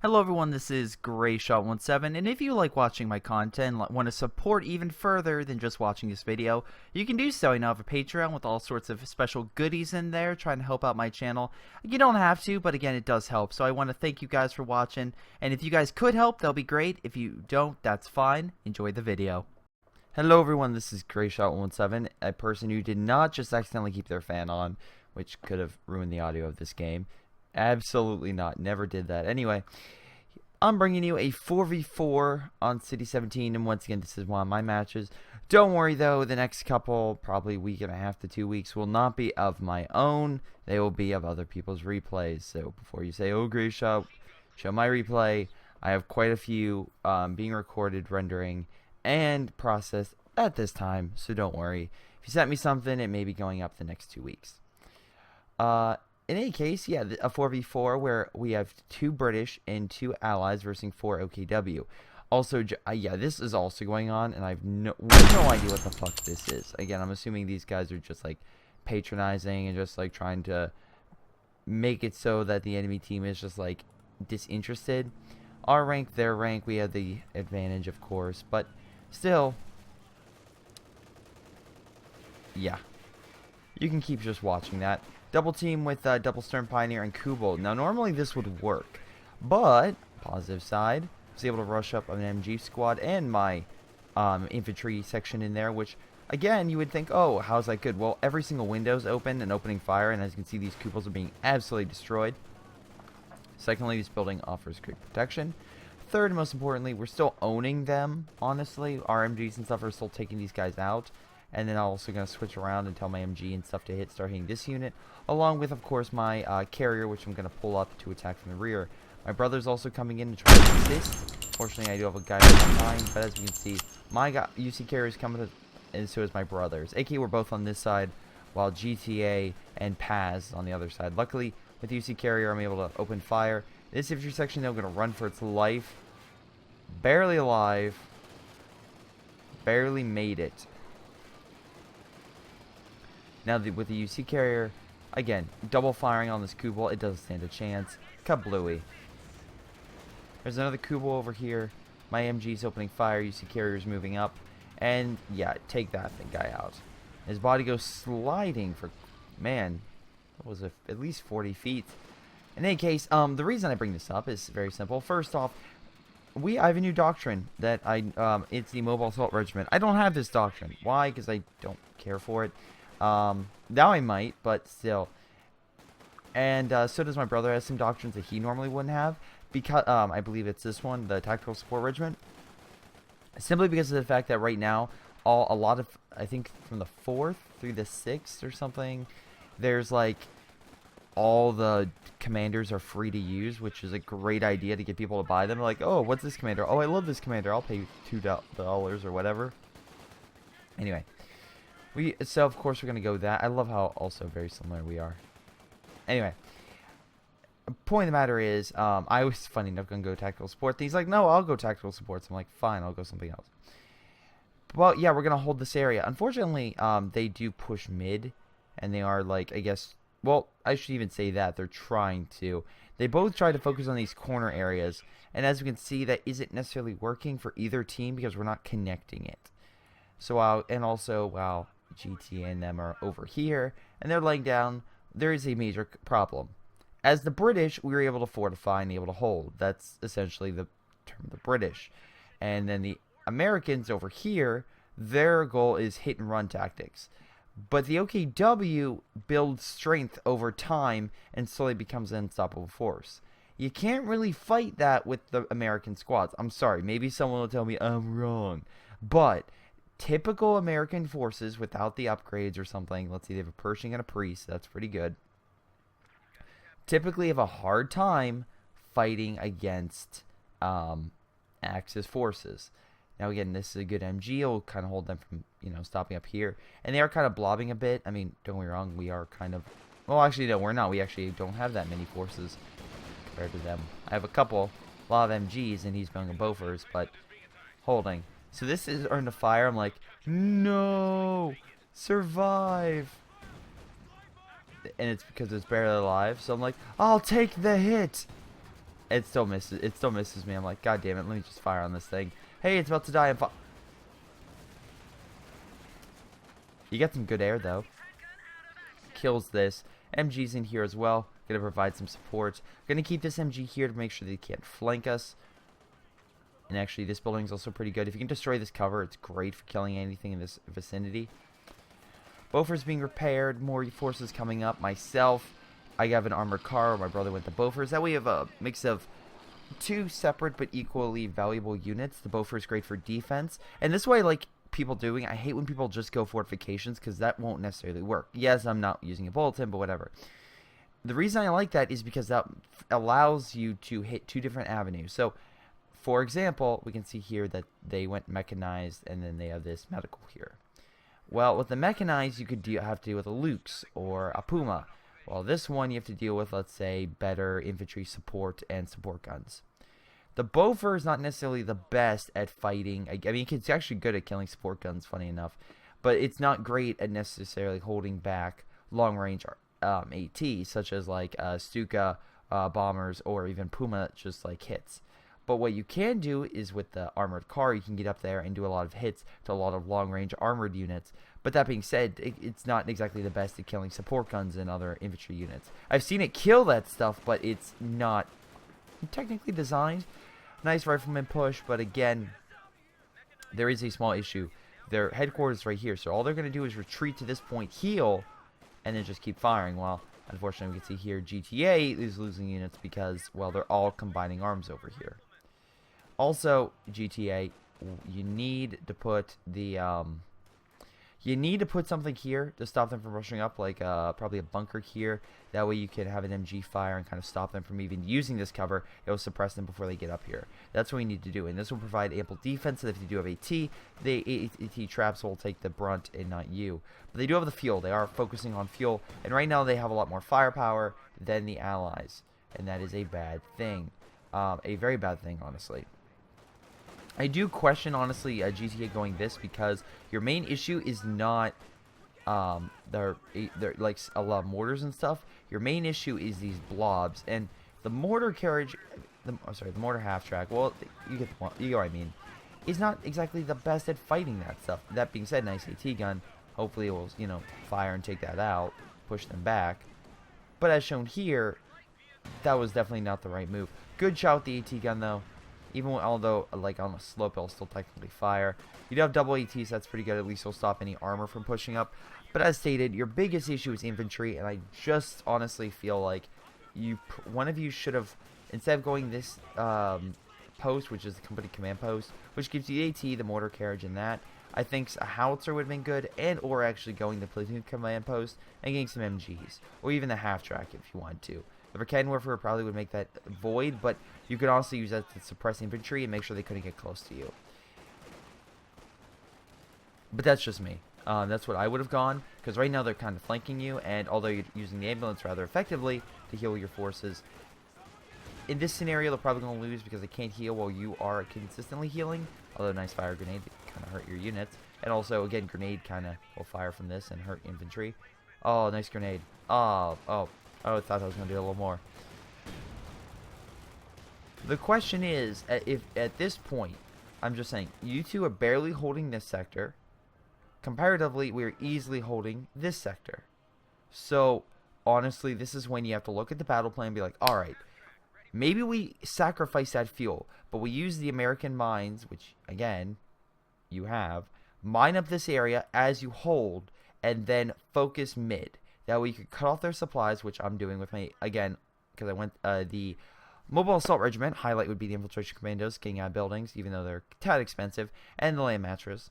Hello everyone, this is Greyshot17, and if you like watching my content and want to support even further than just watching this video, you can do so. I now have a Patreon with all sorts of special goodies in there trying to help out my channel. You don't have to, but again, it does help. So I want to thank you guys for watching, and if you guys could help, that'll be great. If you don't, that's fine. Enjoy the video. Hello everyone, this is Greyshot17, a person who did not just accidentally keep their fan on, which could have ruined the audio of this game. Absolutely not. Never did that. Anyway, I'm bringing you a 4v4 on City 17, and once again, this is one of my matches. Don't worry, though, the next couple, probably week and a half to 2 weeks, will not be of my own. They will be of other people's replays. So before you say, oh, Greyshot, show my replay, I have quite a few being recorded, rendering, and processed at this time, so don't worry. If you sent me something, it may be going up the next 2 weeks. In any case, yeah, a 4v4 where we have 2 British and 2 allies versus 4 OKW. Also, yeah, this is also going on, and I have no idea what the fuck this is. Again, I'm assuming these guys are just, like, patronizing and just, like, trying to make it so that the enemy team is just, like, disinterested. Our rank, their rank, we have the advantage, of course, but still, yeah. You can keep just watching that. Double team with Double Stern Pioneer and Kubel. Now, normally this would work, but positive side, I was able to rush up an MG squad and my infantry section in there, which, again, you would think, oh, how's that good? Well, every single window's open and opening fire, and as you can see, these Kubels are being absolutely destroyed. Secondly, this building offers great protection. Third, most importantly, we're still owning them, honestly. Our MGs and stuff are still taking these guys out. And then I'm also going to switch around and tell my MG and stuff to start hitting this unit, along with, of course, my carrier, which I'm going to pull up to attack from the rear. My brother's also coming in to try to assist. Fortunately, I do have a guy behind, but as you can see, my UC carrier is coming to, and so is my brother's. AK, we're both on this side, while GTA and Paz on the other side. Luckily, with the UC carrier, I'm able to open fire. This infantry section, they're going to run for its life. Barely alive. Barely made it. Now, with the UC carrier, again, double firing on this Kubel, it doesn't stand a chance. Kablooey. There's another Kubel over here. My MG's opening fire, UC carrier's moving up. And, yeah, take that guy out. His body goes sliding for, man, what was it, at least 40 feet. In any case, the reason I bring this up is very simple. First off, I have a new doctrine that it's the Mobile Assault Regiment. I don't have this doctrine. Why? Because I don't care for it. Now I might, but still. And so does my brother. Has some doctrines that he normally wouldn't have, because I believe it's this one, the Tactical Support Regiment. Simply because of the fact that right now, a lot of, I think from the 4th through the 6th or something, there's like all the commanders are free to use, which is a great idea to get people to buy them. Like, oh, what's this commander? Oh, I love this commander. I'll pay $2 or whatever. Anyway. So, of course, we're going to go with that. I love how also very similar we are. Anyway. Point of the matter is, I was, funny enough, going to go tactical support. He's like, no, I'll go tactical support. So I'm like, fine, I'll go something else. Well, yeah, we're going to hold this area. Unfortunately, they do push mid. And they are, like, I guess, well, I should even say that. They're trying to. They both try to focus on these corner areas. And as you can see, that isn't necessarily working for either team because we're not connecting it. So, and also, wow. GT and them are over here, and they're laying down. There is a major problem. As the British, we were able to fortify and able to hold. That's essentially the term of the British. And then the Americans over here, their goal is hit and run tactics. But the OKW builds strength over time and slowly becomes an unstoppable force. You can't really fight that with the American squads. I'm sorry, maybe someone will tell me I'm wrong, but typical American forces without the upgrades or something, let's see, they have a Pershing and a Priest, that's pretty good, typically have a hard time fighting against Axis forces. Now again, this is a good MG, it'll kind of hold them from, you know, stopping up here. And they are kind of blobbing a bit. I mean, don't get me wrong, we are kind of, well, actually, no, we're not. We actually don't have that many forces compared to them. I have a lot of MGs, and he's going to Bofors, but holding. So this is earned a fire. I'm like, no, survive. And it's because it's barely alive. So I'm like, I'll take the hit. It still misses. It still misses me. I'm like, God damn it, let me just fire on this thing. Hey, it's about to die. You get some good air, though. Kills this. MG's in here as well. Gonna provide some support. Gonna keep this MG here to make sure they can't flank us. And actually, this building is also pretty good. If you can destroy this cover, it's great for killing anything in this vicinity. Bofors being repaired. More forces coming up. Myself, I have an armored car. My brother went to Bofors. That way, we have a mix of two separate but equally valuable units. The Bofors is great for defense. And this way, like people doing, I hate when people just go fortifications because that won't necessarily work. Yes, I'm not using a bulletin, but whatever. The reason I like that is because that allows you to hit two different avenues. So, for example, we can see here that they went mechanized and then they have this medical here. Well, with the mechanized, you could have to deal with a Lux or a Puma. Well, this one you have to deal with, let's say, better infantry support and support guns. The Bofors is not necessarily the best at fighting. I mean, it's actually good at killing support guns, funny enough. But it's not great at necessarily holding back long-range AT, such as like Stuka bombers or even Puma just like hits. But what you can do is with the armored car, you can get up there and do a lot of hits to a lot of long-range armored units. But that being said, it's not exactly the best at killing support guns and other infantry units. I've seen it kill that stuff, but it's not technically designed. Nice rifleman push, but again, there is a small issue. Their headquarters right here, so all they're going to do is retreat to this point, heal, and then just keep firing. Well, unfortunately, we can see here GTA is losing units because, well, they're all combining arms over here. Also, GTA, you need to put the something here to stop them from rushing up, like probably a bunker here. That way you can have an MG fire and kind of stop them from even using this cover. It will suppress them before they get up here. That's what we need to do, and this will provide ample defense. So if you do have AT, the AT traps will take the brunt and not you. But they do have the fuel. They are focusing on fuel, and right now they have a lot more firepower than the Allies, and that is a bad thing. A very bad thing, honestly. I do question, honestly, GTA going this because your main issue is not they're like a lot of mortars and stuff. Your main issue is these blobs, and the mortar carriage, the mortar half track. Well, you get what I mean. Is not exactly the best at fighting that stuff. That being said, nice AT gun. Hopefully, it will fire and take that out, push them back. But as shown here, that was definitely not the right move. Good shot with the AT gun though. Even although, like, on a slope, it'll still technically fire. You do have double ATs, so that's pretty good. At least it'll stop any armor from pushing up. But as stated, your biggest issue is infantry, and I just honestly feel like one of you should have, instead of going this post, which is the company command post, which gives you the AT, the mortar carriage, and that, I think a howitzer would have been good, and or actually going the platoon command post and getting some MGs, or even the half track if you want to. The Brickhead Warfare probably would make that void, but you could also use that to suppress infantry and make sure they couldn't get close to you. But that's just me. That's what I would have gone, because right now they're kind of flanking you, and although you're using the ambulance rather effectively to heal your forces, in this scenario they're probably going to lose because they can't heal while you are consistently healing. Although nice fire grenade kind of hurt your units, and also again grenade kind of will fire from this and hurt infantry. Oh, nice grenade. Oh, I thought I was going to do a little more. The question is, if at this point, I'm just saying, you two are barely holding this sector. Comparatively, we're easily holding this sector. So, honestly, this is when you have to look at the battle plan and be like, alright, maybe we sacrifice that fuel, but we use the American mines, which, again, you have, mine up this area as you hold, and then focus mid. That way you could cut off their supplies, which I'm doing with my, again, because I went the Mobile Assault Regiment. Highlight would be the Infiltration Commandos, getting out buildings, even though they're tad expensive, and the Land Mattress.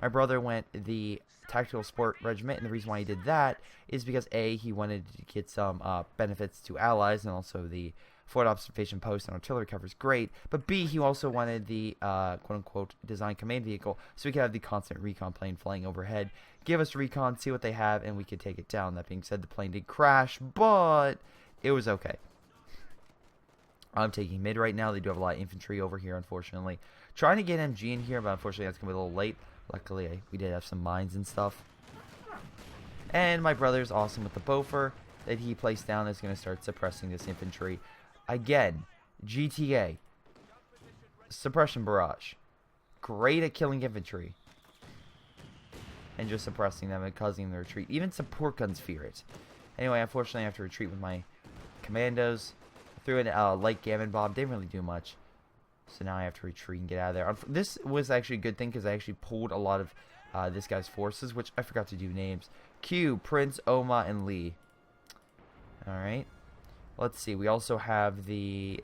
My brother went the Tactical Sport Regiment, and the reason why he did that is because A, he wanted to get some benefits to allies, and also the Forward Observation Post and artillery cover is great, but B, he also wanted the quote-unquote design command vehicle, so we could have the constant recon plane flying overhead, give us recon, see what they have, and we could take it down. That being said, the plane did crash, but it was okay. I'm taking mid right now. They do have a lot of infantry over here, unfortunately. Trying to get MG in here, but unfortunately that's going to be a little late. Luckily, we did have some mines and stuff. And my brother's awesome with the Bofors that he placed down is going to start suppressing this infantry. Again, GTA. Suppression barrage. Great at killing infantry. And just suppressing them and causing them to retreat. Even support guns fear it. Anyway, unfortunately I have to retreat with my commandos. Threw in a light gammon bomb. Didn't really do much. So now I have to retreat and get out of there. This was actually a good thing because I actually pulled a lot of this guy's forces, which I forgot to do names. Q, Prince, Oma, and Lee. Alright. Let's see. We also have the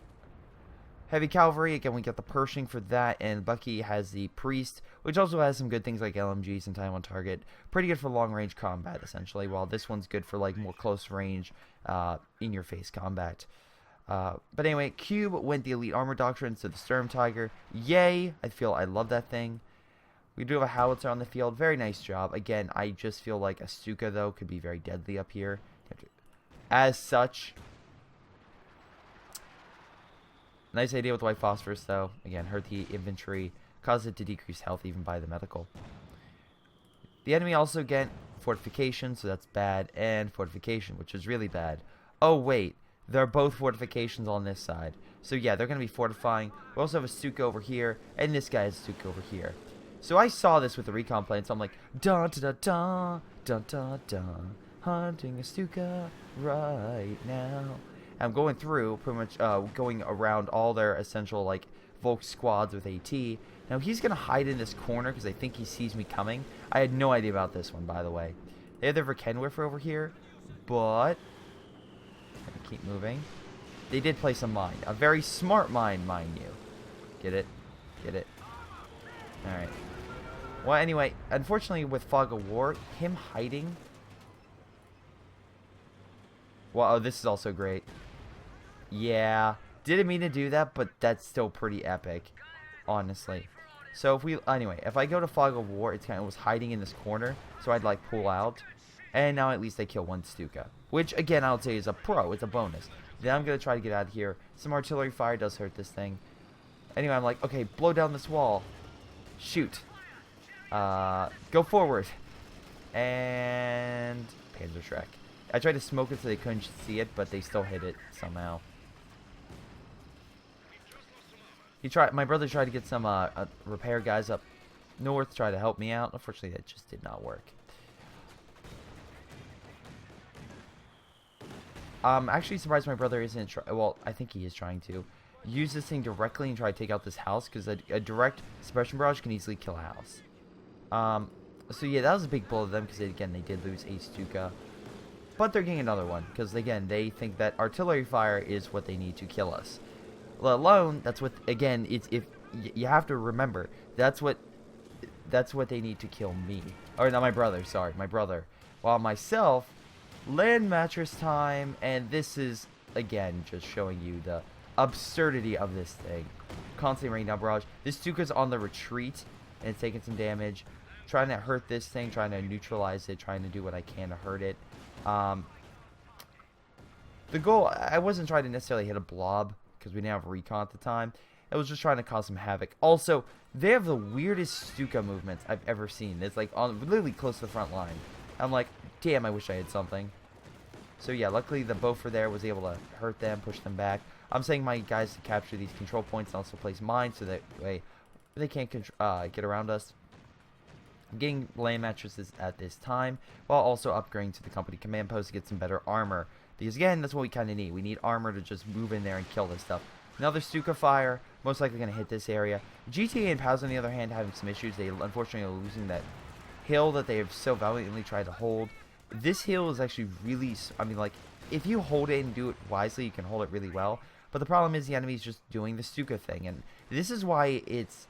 heavy cavalry. Again, we got the Pershing for that. And Bucky has the Priest, which also has some good things like LMGs and time on target. Pretty good for long-range combat, essentially. While this one's good for like more close-range, in-your-face combat. But anyway, Cube went the Elite Armor Doctrine to the Sturm Tiger. Yay! I love that thing. We do have a howitzer on the field. Very nice job. Again, I just feel like a Stuka, though, could be very deadly up here. As such, nice idea with the white phosphorus, though. Again, hurt the infantry. Caused it to decrease health even by the medical. The enemy also get fortification, so that's bad. And fortification, which is really bad. Oh, wait. They're both fortifications on this side. So yeah, they're going to be fortifying. We also have a Stuka over here, and this guy has a Stuka over here. So I saw this with the recon plane, so I'm like, dun dun dun dun dun dun, hunting a Stuka right now. And I'm going through, pretty much going around all their essential, like, Volk squads with AT. Now he's going to hide in this corner because I think he sees me coming. I had no idea about this one, by the way. They have their Verkenwiffer over here, but keep moving. They did place a mine. A very smart mine, mind you. Get it? Get it? Alright. Well, anyway, unfortunately with Fog of War, him hiding... Well, oh, this is also great. Yeah. Didn't mean to do that, but that's still pretty epic. Honestly. So if we... Anyway, if I go to Fog of War, it was hiding in this corner. So I'd, like, pull out. And now at least I kill one Stuka. Which, again, I would say is a pro. It's a bonus. Then I'm going to try to get out of here. Some artillery fire does hurt this thing. Anyway, I'm like, okay, blow down this wall. Shoot. Go forward. And Panzer Shrek. I tried to smoke it so they couldn't see it, but they still hit it somehow. My brother tried to get some repair guys up north, try to help me out. Unfortunately, that just did not work. I'm actually surprised my brother isn't well, I think he is trying to use this thing directly and try to take out this house, because a direct suppression barrage can easily kill a house. So yeah, that was a big blow to them, because again, they did lose a Stuka. But they're getting another one, because again, they think that artillery fire is what they need to kill us. Let alone, that's what, again, if you have to remember, that's what they need to kill me. Or not my brother, sorry, my brother. While myself, land mattress time, and this is, again, just showing you the absurdity of this thing. Constantly raining down barrage. This Stuka's on the retreat, and it's taking some damage. Trying to hurt this thing, trying to neutralize it, trying to do what I can to hurt it. The goal, I wasn't trying to necessarily hit a blob, because we didn't have recon at the time. I was just trying to cause some havoc. Also, they have the weirdest Stuka movements I've ever seen. It's like literally close to the front line. I'm like, damn, I wish I had something. So yeah, luckily the Beaufort there was able to hurt them, push them back. I'm saying my guys to capture these control points and also place mines so that way they can't get around us. I'm getting land mattresses at this time, while also upgrading to the company command post to get some better armor. Because again, that's what we kind of need. We need armor to just move in there and kill this stuff. Another Stuka fire, most likely going to hit this area. GTA and POWs, on the other hand, having some issues. They unfortunately are losing that hill that they have so valiantly tried to hold. This hill is actually really, I mean, like, if you hold it and do it wisely, you can hold it really well. But the problem is the enemy's just doing the Stuka thing. And this is why it's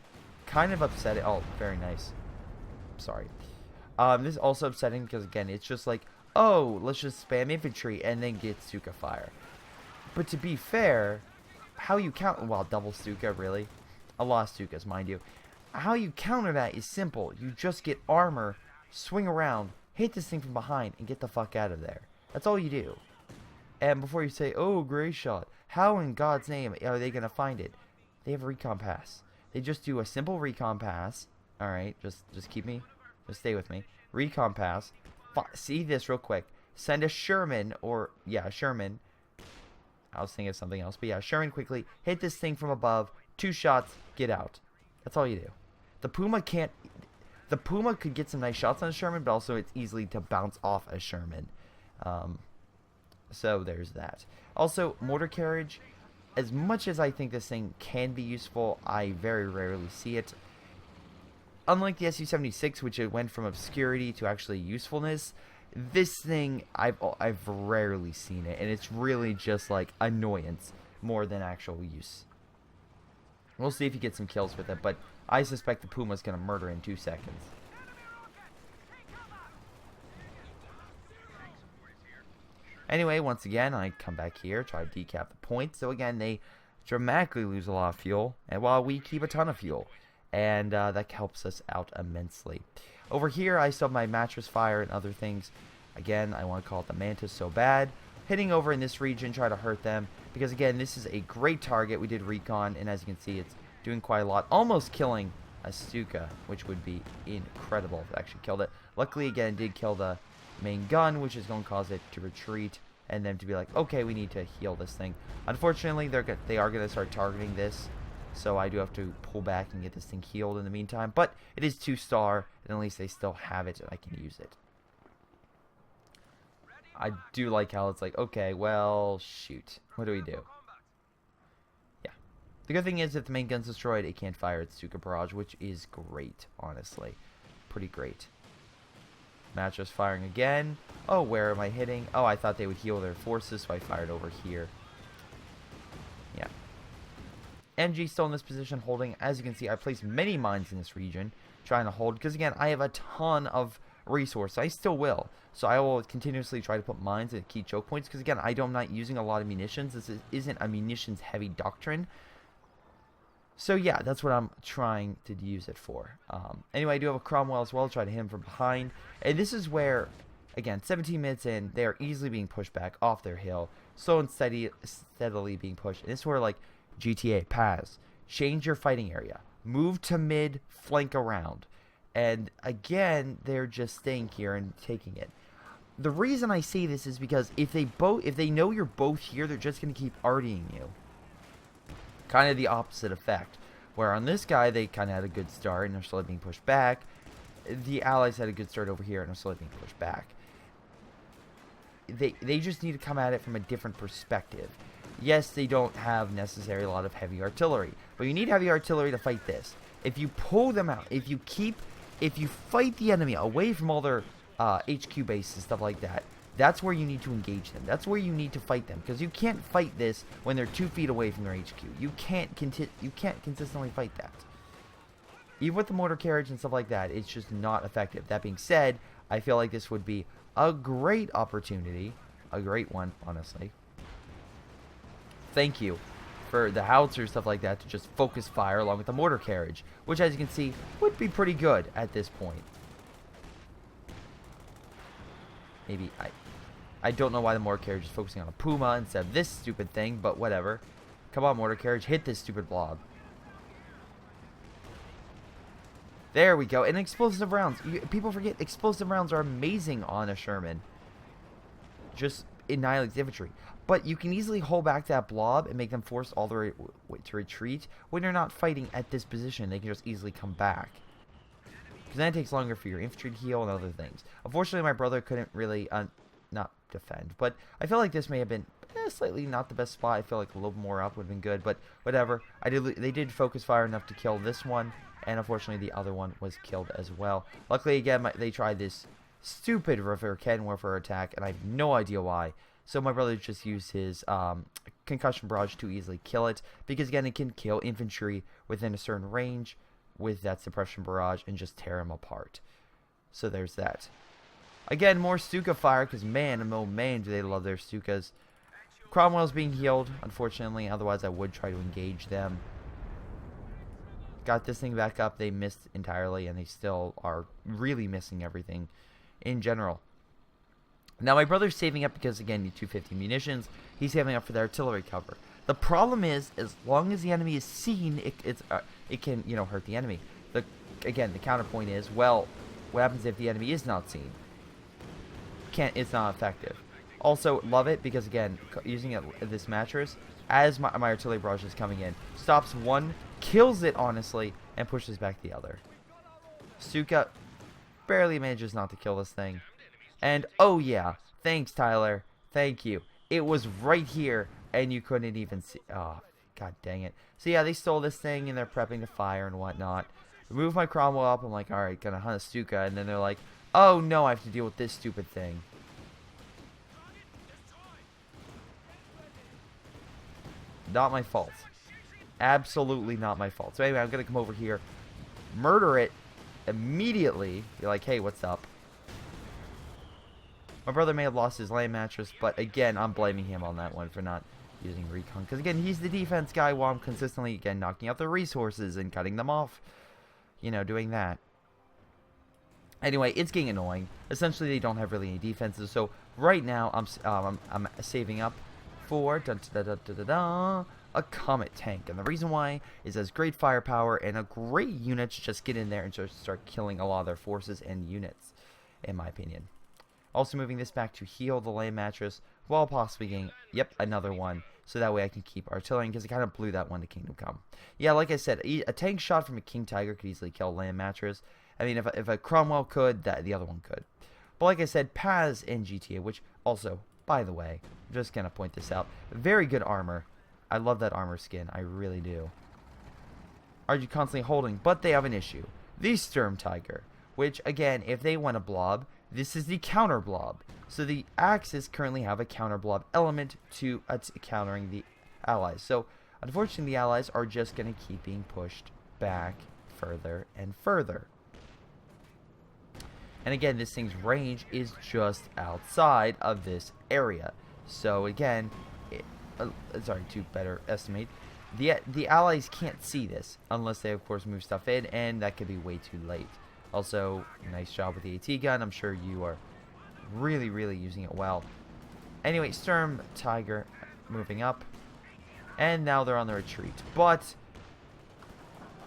kind of upsetting. Oh, very nice. Sorry. This is also upsetting because, again, it's just like, oh, let's just spam infantry and then get Stuka fire. But to be fair, how you count... Well, double Stuka, really. A lot of Stukas, mind you. How you counter that is simple. You just get armor, swing around, hit this thing from behind, and get the fuck out of there. That's all you do. And before you say, oh, Greyshot, how in God's name are they going to find it? They have a recon pass. They just do a simple recon pass. Alright, just keep me. Just stay with me. Recon pass. See this real quick. Send a Sherman, or, yeah, a Sherman. I was thinking of something else. But yeah, Sherman quickly hit this thing from above. 2 shots, get out. That's all you do. The Puma can't... The Puma could get some nice shots on a Sherman, but also it's easily to bounce off a Sherman. So there's that. Also, mortar carriage. As much as I think this thing can be useful, I very rarely see it. Unlike the Su-76, which it went from obscurity to actually usefulness, this thing, I've rarely seen it, and it's really just like annoyance more than actual use. We'll see if he gets some kills with it, but I suspect the Puma's going to murder in 2 seconds. Anyway, once again, I come back here, try to decap the point. So again, they dramatically lose a lot of fuel, and while we keep a ton of fuel. And that helps us out immensely. Over here, I still have my mattress fire and other things. Again, I want to call it the Mantis so bad. Hitting over in this region, try to hurt them. Because again, this is a great target. We did recon, and as you can see, it's doing quite a lot. Almost killing a Stuka, which would be incredible if it actually killed it. Luckily, again, it did kill the main gun, which is going to cause it to retreat. And then to be like, okay, we need to heal this thing. Unfortunately, they are going to start targeting this. So I do have to pull back and get this thing healed in the meantime. But it is 2-star, and at least they still have it, and I can use it. I do like how it's like, okay, well, shoot. What do we do? Yeah. The good thing is, if the main gun's destroyed, it can't fire its Stuka barrage, which is great, honestly. Pretty great. Mattress firing again. Oh, where am I hitting? Oh, I thought they would heal their forces, so I fired over here. Yeah. MG still in this position holding. As you can see, I placed many mines in this region trying to hold, because again, I have a ton of resource. I still will. So I will continuously try to put mines at key choke points, because again, I'm not using a lot of munitions. This isn't a munitions heavy doctrine. So yeah, that's what I'm trying to use it for. Anyway, I do have a Cromwell as well. Try to hit him from behind. And this is where, again, 17 minutes in, they are easily being pushed back off their hill. Slow and steadily being pushed. And this is where, like, GTA, Paz, change your fighting area. Move to mid, flank around. And again, they're just staying here and taking it. The reason I say this is because if they know you're both here, they're just going to keep artying you. Kind of the opposite effect. Where on this guy, they kind of had a good start and they're slowly being pushed back. The Allies had a good start over here and are slowly being pushed back. They just need to come at it from a different perspective. Yes, they don't have necessarily a lot of heavy artillery, but you need heavy artillery to fight this. If you pull them out, if you fight the enemy away from all their HQ bases and stuff like that, that's where you need to engage them. That's where you need to fight them, because you can't fight this when they're 2 feet away from their HQ. You can't consistently fight that. Even with the mortar carriage and stuff like that, it's just not effective. That being said, I feel like this would be a great opportunity, a great one, honestly. Thank you for the howitzer stuff like that to just focus fire along with the mortar carriage, which, as you can see, would be pretty good at this point. Maybe I don't know why the mortar carriage is focusing on a Puma instead of this stupid thing, but whatever. Come on, mortar carriage, hit this stupid blob. There we go. And explosive rounds. People forget explosive rounds are amazing on a Sherman. Just annihilates infantry. But you can easily hold back that blob and make them force all the way to retreat. When you're not fighting at this position, they can just easily come back. Because then it takes longer for your infantry to heal and other things. Unfortunately, my brother couldn't really not defend. But I feel like this may have been slightly not the best spot. I feel like a little more up would have been good. But whatever. They did focus fire enough to kill this one. And unfortunately, the other one was killed as well. Luckily, again, they tried this stupid cannon warfare attack. And I have no idea why. So my brother just used his concussion barrage to easily kill it. Because, again, it can kill infantry within a certain range with that suppression barrage and just tear them apart. So there's that. Again, more Stuka fire, because man, oh man, do they love their Stukas. Cromwell's being healed, unfortunately, otherwise I would try to engage them. Got this thing back up, they missed entirely, and they still are really missing everything in general. Now my brother's saving up because, again, need 250 munitions. He's saving up for the artillery cover. The problem is, as long as the enemy is seen, it can, you know, hurt the enemy. Again, the counterpoint is, well, what happens if the enemy is not seen? It's not effective. Also, love it because, again, using this mattress as my artillery barrage is coming in. Stops one, kills it, honestly, and pushes back the other. Stuka barely manages not to kill this thing. And, oh yeah, thanks, Tyler. Thank you. It was right here, and you couldn't even see. Oh, god dang it. So yeah, they stole this thing, and they're prepping to fire and whatnot. Move my Cromwell up. I'm like, alright, gonna hunt a Stuka. And then they're like, oh no, I have to deal with this stupid thing. Not my fault. Absolutely not my fault. So anyway, I'm gonna come over here, murder it immediately. Be like, hey, what's up? My brother may have lost his land mattress, but again, I'm blaming him on that one for not using recon. Because again, he's the defense guy while I'm consistently, again, knocking out their resources and cutting them off. You know, doing that. Anyway, it's getting annoying. Essentially, they don't have really any defenses. So right now, I'm saving up for a Comet tank. And the reason why is as great firepower and a great unit to just get in there and just start killing a lot of their forces and units, in my opinion. Also moving this back to heal the land mattress while possibly getting, yep, another one. So that way I can keep artillery because it kind of blew that one to Kingdom Come. Yeah, like I said, a tank shot from a King Tiger could easily kill a land mattress. I mean, if a Cromwell could, the other one could. But like I said, Paz in GTA, which also, by the way, I'm just going to point this out. Very good armor. I love that armor skin. I really do. Are you constantly holding? But they have an issue. The Sturm Tiger, which, again, if they want a blob, this is the counter blob. So the Axis currently have a counter blob element to countering the allies. So unfortunately the allies are just going to keep being pushed back further and further. And again, this thing's range is just outside of this area. So again, sorry, to better estimate, the allies can't see this unless they of course move stuff in, and that could be way too late. Also, nice job with the AT gun. I'm sure you are really, really using it well. Anyway, Sturm Tiger moving up. And now they're on the retreat. But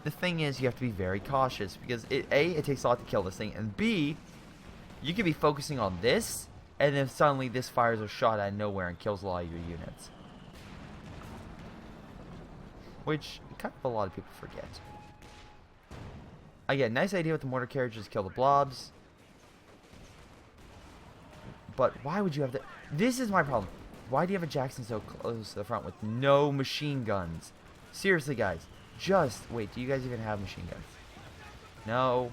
the thing is, you have to be very cautious. Because, A, it takes a lot to kill this thing. And B, you could be focusing on this. And then suddenly this fires a shot out of nowhere and kills a lot of your units. Which, kind of a lot of people forget. Again, nice idea with the mortar carriages, kill the blobs. But why would you have that? This is my problem. Why do you have a Jackson so close to the front with no machine guns? Seriously, guys. Just, wait, do you guys even have machine guns? No.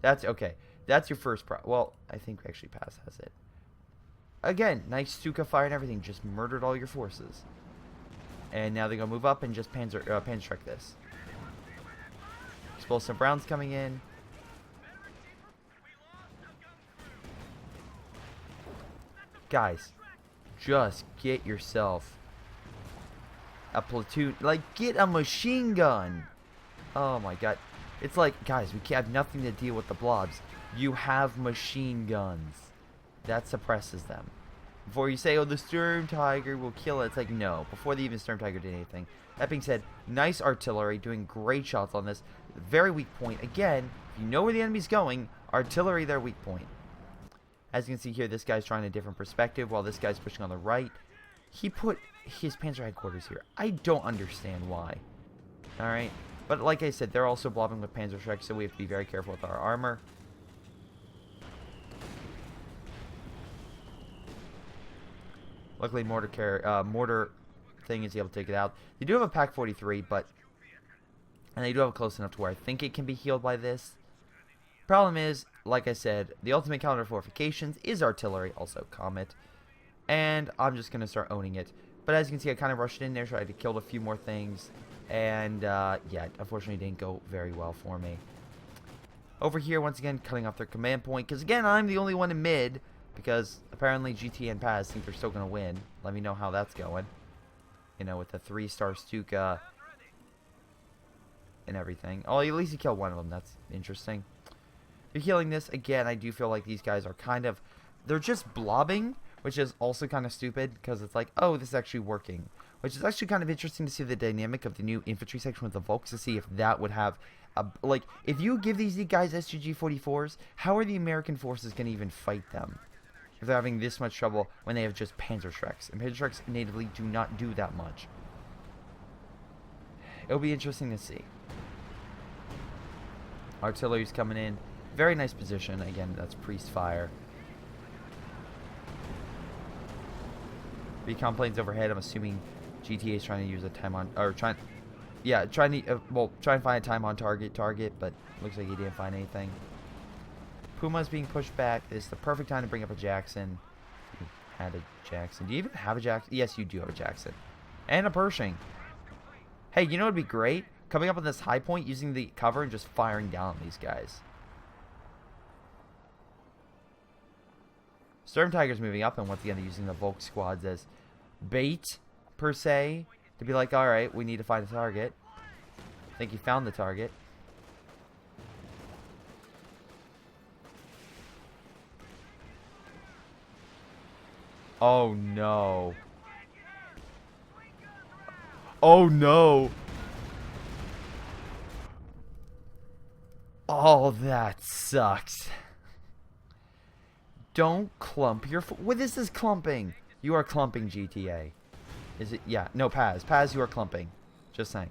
That's, okay. That's your first problem. Well, I think actually Paz has it. Again, nice Stuka fire and everything. Just murdered all your forces. And now they're going to move up and just pan strike this. Explosive rounds coming in. Guys, just get yourself a platoon. Like, get a machine gun. Oh my god. It's like, guys, we have nothing to deal with the blobs. You have machine guns. That suppresses them. Before you say, oh, the Sturm Tiger will kill it. It's like, no. Before the even Sturm Tiger did anything. That being said, nice artillery. Doing great shots on this. Very weak point. Again, if you know where the enemy's going, artillery their weak point. As you can see here, this guy's trying a different perspective while this guy's pushing on the right. He put his panzer headquarters here. I don't understand why. Alright. But like I said, they're also blobbing with panzer strikes, so we have to be very careful with our armor. Luckily, mortar thing is able to take it out. They do have a Pack 43, but... And they do have it close enough to where I think it can be healed by this. Problem is, like I said, the ultimate counter fortifications is artillery, also Comet. And I'm just going to start owning it. But as you can see, I kind of rushed in there, tried to kill a few more things. And, yeah, unfortunately it didn't go very well for me. Over here, once again, cutting off their command point. Because, again, I'm the only one in mid. Because apparently GT and Paz think they're still going to win. Let me know how that's going. You know, with the 3-star Stuka and everything. Oh, at least you killed one of them. That's interesting. You're healing this. Again, I do feel like these guys are kind of... They're just blobbing, which is also kind of stupid. Because it's like, oh, this is actually working. Which is actually kind of interesting to see the dynamic of the new infantry section with the Volks. To see if that would have... like, if you give these guys SGG-44s, how are the American forces going to even fight them? if they're having this much trouble when they have just Panzerschrecks. And Panzerschrecks natively do not do that much. It'll be interesting to see. Artillery's coming in. Very nice position. Again, that's priest fire. Recon planes overhead. I'm assuming GTA is trying to use a time on, or trying to, try and find a time on target, but looks like he didn't find anything. Puma's being pushed back. This is the perfect time to bring up a Jackson. You had a Jackson. Do you even have a Jackson? Yes, you do have a Jackson. And a Pershing. Hey, you know what would be great? Coming up on this high point, using the cover and just firing down on these guys. Storm Tiger's moving up, and once again, they're using the Volk squads as bait, per se, to be like, alright, we need to find a target. I think he found the target. Oh, no. Oh, no. Oh, that sucks. Don't clump your foot. What is this clumping? You are clumping, GTA. Is it? Yeah. No, Paz. Paz, you are clumping. Just saying.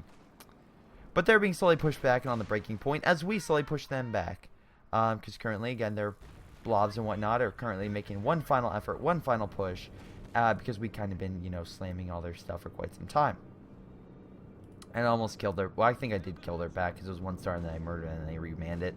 But they're being slowly pushed back and on the breaking point as we slowly push them back. Because currently, again, their blobs and whatnot are currently making one final effort, one final push. Because we kind of been, you know, slamming all their stuff for quite some time. And I almost killed their... Well, I think I did kill their back because it was one star and then I murdered it and then they remanned it.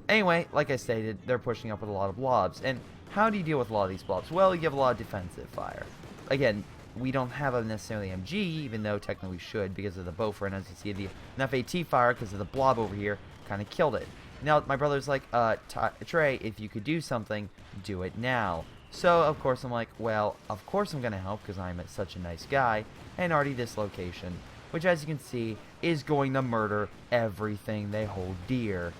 Anyway, like I stated, they're pushing up with a lot of blobs. And how do you deal with a lot of these blobs? Well, you have a lot of defensive fire. Again, we don't have a necessarily MG, even though technically we should because of the Beaufort. And as you see, the FAT fire, because of the blob over here, kind of killed it. Now, my brother's like, Trey, if you could do something, do it now. So, of course, I'm like, well, of course I'm going to help because I'm such a nice guy. And already this location, which as you can see, is going to murder everything they hold dear.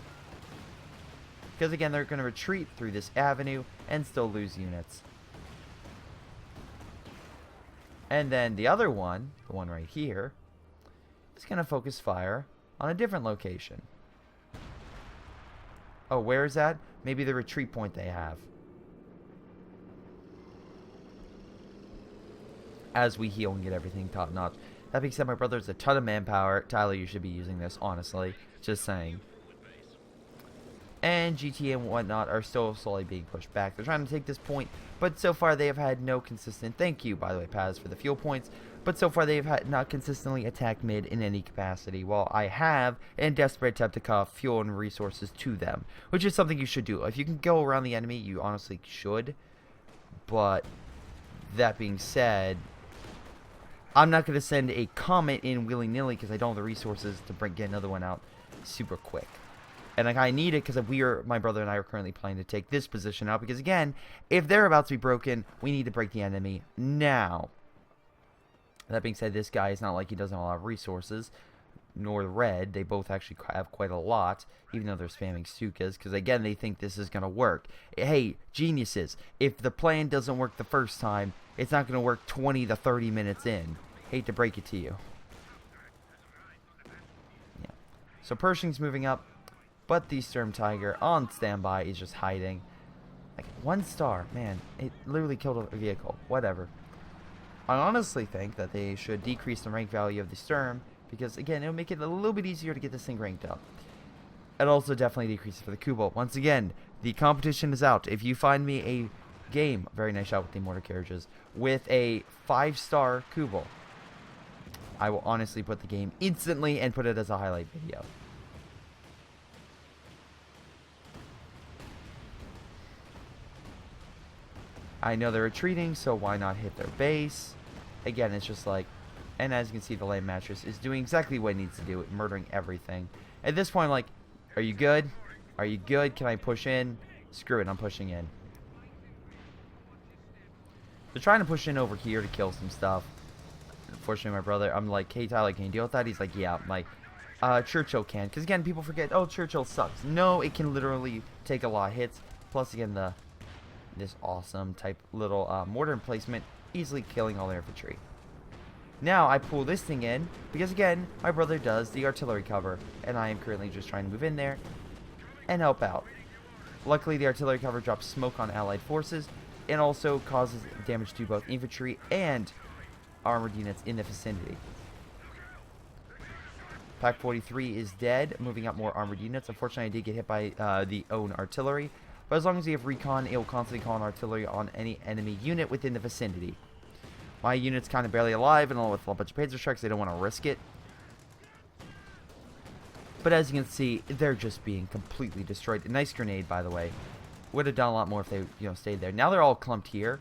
Because again, they're going to retreat through this avenue and still lose units. And then the other one, the one right here, is going to focus fire on a different location. Oh, where is that? Maybe the retreat point they have. As we heal and get everything top notch. That being said, my brother has a ton of manpower. Tyler, you should be using this, honestly. Just saying. And GTA and whatnot are still slowly being pushed back. They're trying to take this point, but so far they have had no consistent... Thank you, by the way, Paz, for the fuel points. But so far they have had not consistently attacked mid in any capacity, while I have, in desperate attempt to cut off fuel and resources to them, which is something you should do. If you can go around the enemy, you honestly should. But that being said, I'm not going to send a comet in willy-nilly because I don't have the resources to get another one out super quick. And like, I need it because my brother and I are currently planning to take this position out. Because again, if they're about to be broken, we need to break the enemy now. That being said, this guy is not like he doesn't have a lot of resources. Nor the red. They both actually have quite a lot. Even though they're spamming Stukas. Because again, they think this is going to work. Hey, geniuses. If the plan doesn't work the first time, it's not going to work 20 to 30 minutes in. Hate to break it to you. Yeah. So Pershing's moving up. But the Storm Tiger on standby is just hiding. Like, 1 star. Man, it literally killed a vehicle. Whatever. I honestly think that they should decrease the rank value of the Sturm. Because, again, it'll make it a little bit easier to get this thing ranked up. It also definitely decreases for the Kubel. Once again, the competition is out. If you find me a game, very nice shot with the mortar carriages, with a 5-star Kubel, I will honestly put the game instantly and put it as a highlight video. I know they're retreating, so why not hit their base? Again, it's just like... And as you can see, the land mattress is doing exactly what it needs to do. Murdering everything. At this point, I'm like, are you good? Are you good? Can I push in? Screw it, I'm pushing in. They're trying to push in over here to kill some stuff. Unfortunately, my brother, I'm like, hey, Tyler, can you deal with that? He's like, yeah. I'm like, Churchill can. Because, again, people forget, oh, Churchill sucks. No, it can literally take a lot of hits. Plus, again, this awesome type little mortar emplacement, easily killing all their infantry. Now I pull this thing in because again my brother does the artillery cover and I am currently just trying to move in there and help out. Luckily the artillery cover drops smoke on allied forces, and also causes damage to both infantry and armored units in the vicinity. Pack 43 is dead, moving up more armored units. Unfortunately, I did get hit by the own artillery, but as long as you have recon, it will constantly call an artillery on any enemy unit within the vicinity. My unit's kind of barely alive, and along with a bunch of panzer strikes, they don't want to risk it. But as you can see, they're just being completely destroyed. A nice grenade, by the way. Would have done a lot more if they, stayed there. Now they're all clumped here.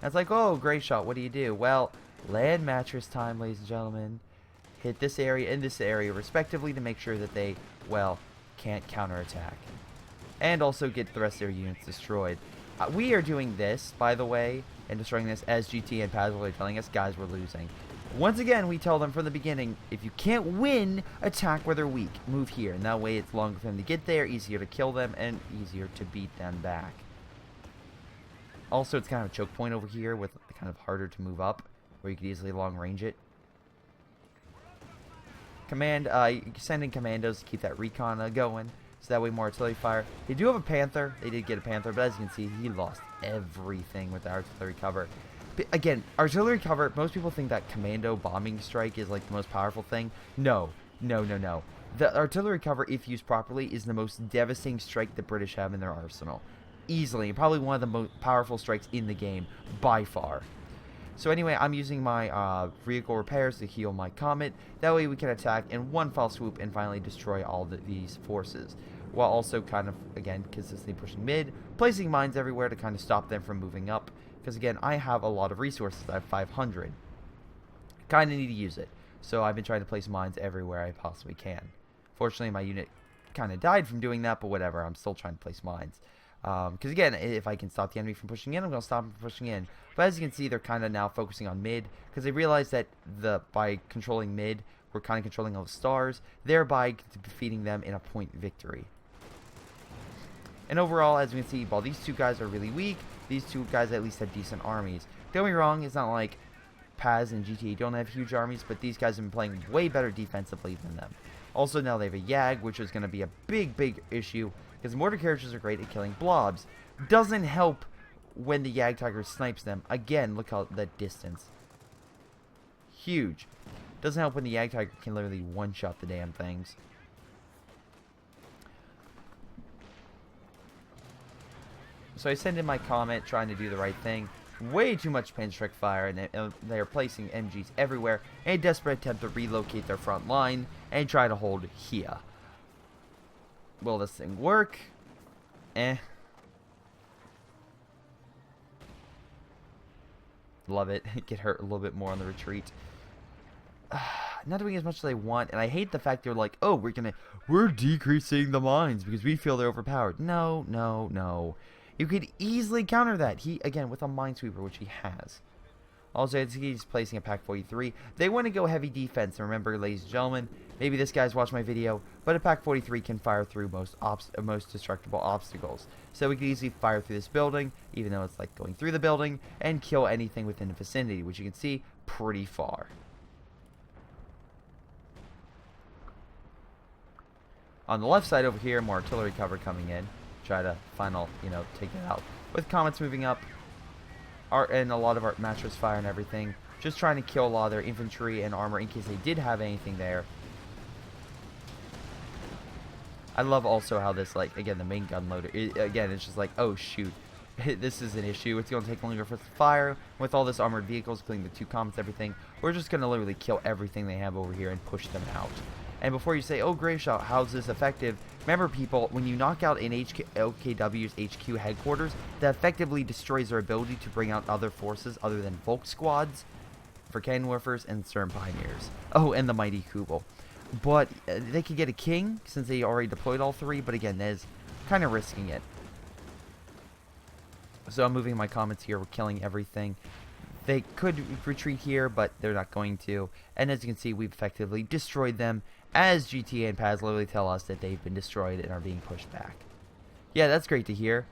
And it's like, oh, Greyshot, what do you do? Well, land mattress time, ladies and gentlemen. Hit this area and this area, respectively, to make sure that they, well, can't counterattack. And also get the rest of their units destroyed. We are doing this, by the way, and destroying this as GT and Paz are telling us, guys, we're losing. Once again, we tell them from the beginning, if you can't win, attack where they're weak. Move here, and that way it's longer for them to get there, easier to kill them, and easier to beat them back. Also, it's kind of a choke point over here, with kind of harder to move up, where you could easily long range it. You can send in commandos to keep that recon going, so that way more artillery fire. They do have a Panther. They did get a Panther, but as you can see, he lost everything with the artillery cover. But again, artillery cover, most people think that commando bombing strike is like the most powerful thing. No. The artillery cover, if used properly, is the most devastating strike the British have in their arsenal. Easily, probably one of the most powerful strikes in the game, by far. So anyway, I'm using my vehicle repairs to heal my Comet. That way we can attack in one fell swoop and finally destroy all these forces. While also kind of, again, consistently pushing mid, placing mines everywhere to kind of stop them from moving up. Because again, I have a lot of resources. I have 500. Kind of need to use it. So I've been trying to place mines everywhere I possibly can. Fortunately, my unit kind of died from doing that, but whatever. I'm still trying to place mines. Because again, if I can stop the enemy from pushing in, I'm going to stop them from pushing in. But as you can see, they're kind of now focusing on mid, because they realize that by controlling mid, we're kind of controlling all the stars, thereby defeating them in a point victory. And overall, as you can see, while these two guys are really weak, these two guys at least have decent armies. Don't get me wrong, it's not like Paz and GTA don't have huge armies, but these guys have been playing way better defensively than them. Also, now they have a Yag, which is going to be a big issue, because mortar carriages are great at killing blobs. Doesn't help when the Yag Tiger snipes them. Again, look how that distance. Huge. Doesn't help when the Yag Tiger can literally one-shot the damn things. So I send in my Comet, trying to do the right thing. Way too much panzer strike fire, and they are placing MGs everywhere. In a desperate attempt to relocate their front line and try to hold here. Will this thing work? Love it. Get hurt a little bit more on the retreat. Not doing as much as I want, and I hate the fact they're like, oh, we're decreasing the mines because we feel they're overpowered. No. You could easily counter that. Again, with a minesweeper, which he has. Also, he's placing a Pack 43. They want to go heavy defense. And remember, ladies and gentlemen, maybe this guy's watched my video, but a Pack 43 can fire through most destructible obstacles. So we could easily fire through this building, even though it's like going through the building, and kill anything within the vicinity, which you can see pretty far. On the left side over here, more artillery cover coming in. Try to take it out. With comets moving up, and a lot of our mattress fire and everything, just trying to kill a lot of their infantry and armor in case they did have anything there. I love also how this, like, again, the main gun loader, again, it's just like, oh shoot, this is an issue. It's going to take longer for the fire. With all this armored vehicles, including the two comets, everything, we're just going to literally kill everything they have over here and push them out. And before you say, oh, Greyshot, how's this effective? Remember, people, when you knock out an OKW's HQ headquarters, that effectively destroys their ability to bring out other forces other than Volk squads, for Canwarfers, and Sturm Pioneers. Oh, and the Mighty Kubel. But they could get a King, since they already deployed all three, but again, that is kind of risking it. So I'm moving my comets here, we're killing everything. They could retreat here, but they're not going to. And as you can see, we've effectively destroyed them, as GTA and Paz literally tell us that they've been destroyed and are being pushed back. Yeah, that's great to hear.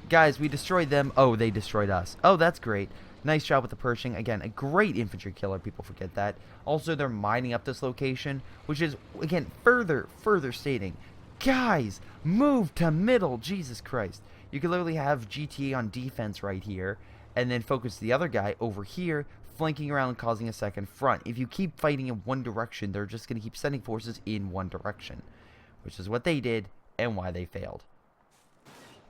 Guys, we destroyed them. Oh, they destroyed us. Oh, that's great. Nice job with the Pershing. Again, a great infantry killer. People forget that. Also, they're mining up this location, which is, again, further stating, guys, move to middle. Jesus Christ. You could literally have GTA on defense right here, and then focus the other guy over here, flanking around and causing a second front. If you keep fighting in one direction, they're just going to keep sending forces in one direction, which is what they did and why they failed.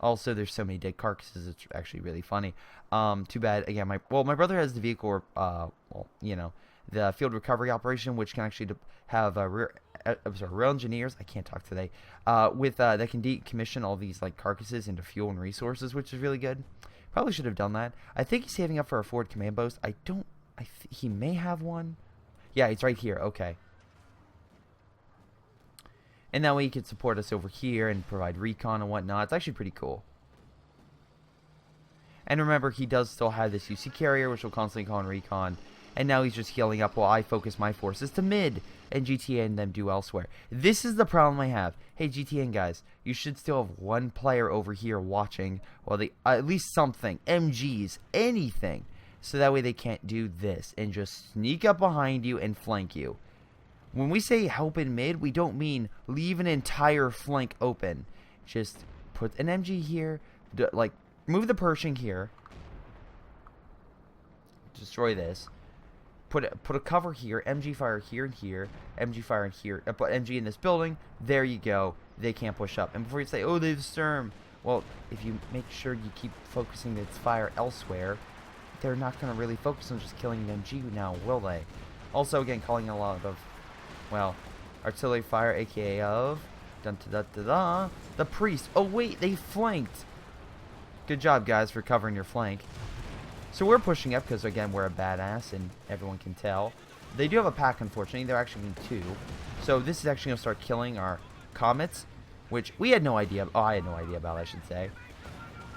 Also, there's so many dead carcasses, it's actually really funny. Too bad, again, my brother has the vehicle, the field recovery operation, which can actually have real engineers, I can't talk today, that can decommission all these, like, carcasses into fuel and resources, which is really good. Probably should have done that. I think he's saving up for a forward command post. He may have one. Yeah, it's right here, okay. And that way he can support us over here and provide recon and whatnot. It's actually pretty cool. And remember, he does still have this UC carrier, which will constantly call in recon. And now he's just healing up while I focus my forces to mid and GTA and them do elsewhere. This is the problem I have. Hey, GTN guys, you should still have one player over here watching, while they at least something, MGs, anything, so that way they can't do this and just sneak up behind you and flank you. When we say help in mid, we don't mean leave an entire flank open. Just put an MG here, like move the Pershing here, destroy this. Put a cover here, MG fire here and here, MG fire in here, put MG in this building, there you go, they can't push up. And before you say, oh, they've Sturm, well, if you make sure you keep focusing its fire elsewhere, they're not going to really focus on just killing an MG now, will they? Also, again, calling a lot of, well, artillery fire, aka of, the priest. Oh, wait, they flanked. Good job, guys, for covering your flank. So we're pushing up because, again, we're a badass and everyone can tell. They do have a pack, unfortunately. They're actually in 2. So this is actually going to start killing our comets, which we had no idea. Oh, I had no idea about, I should say.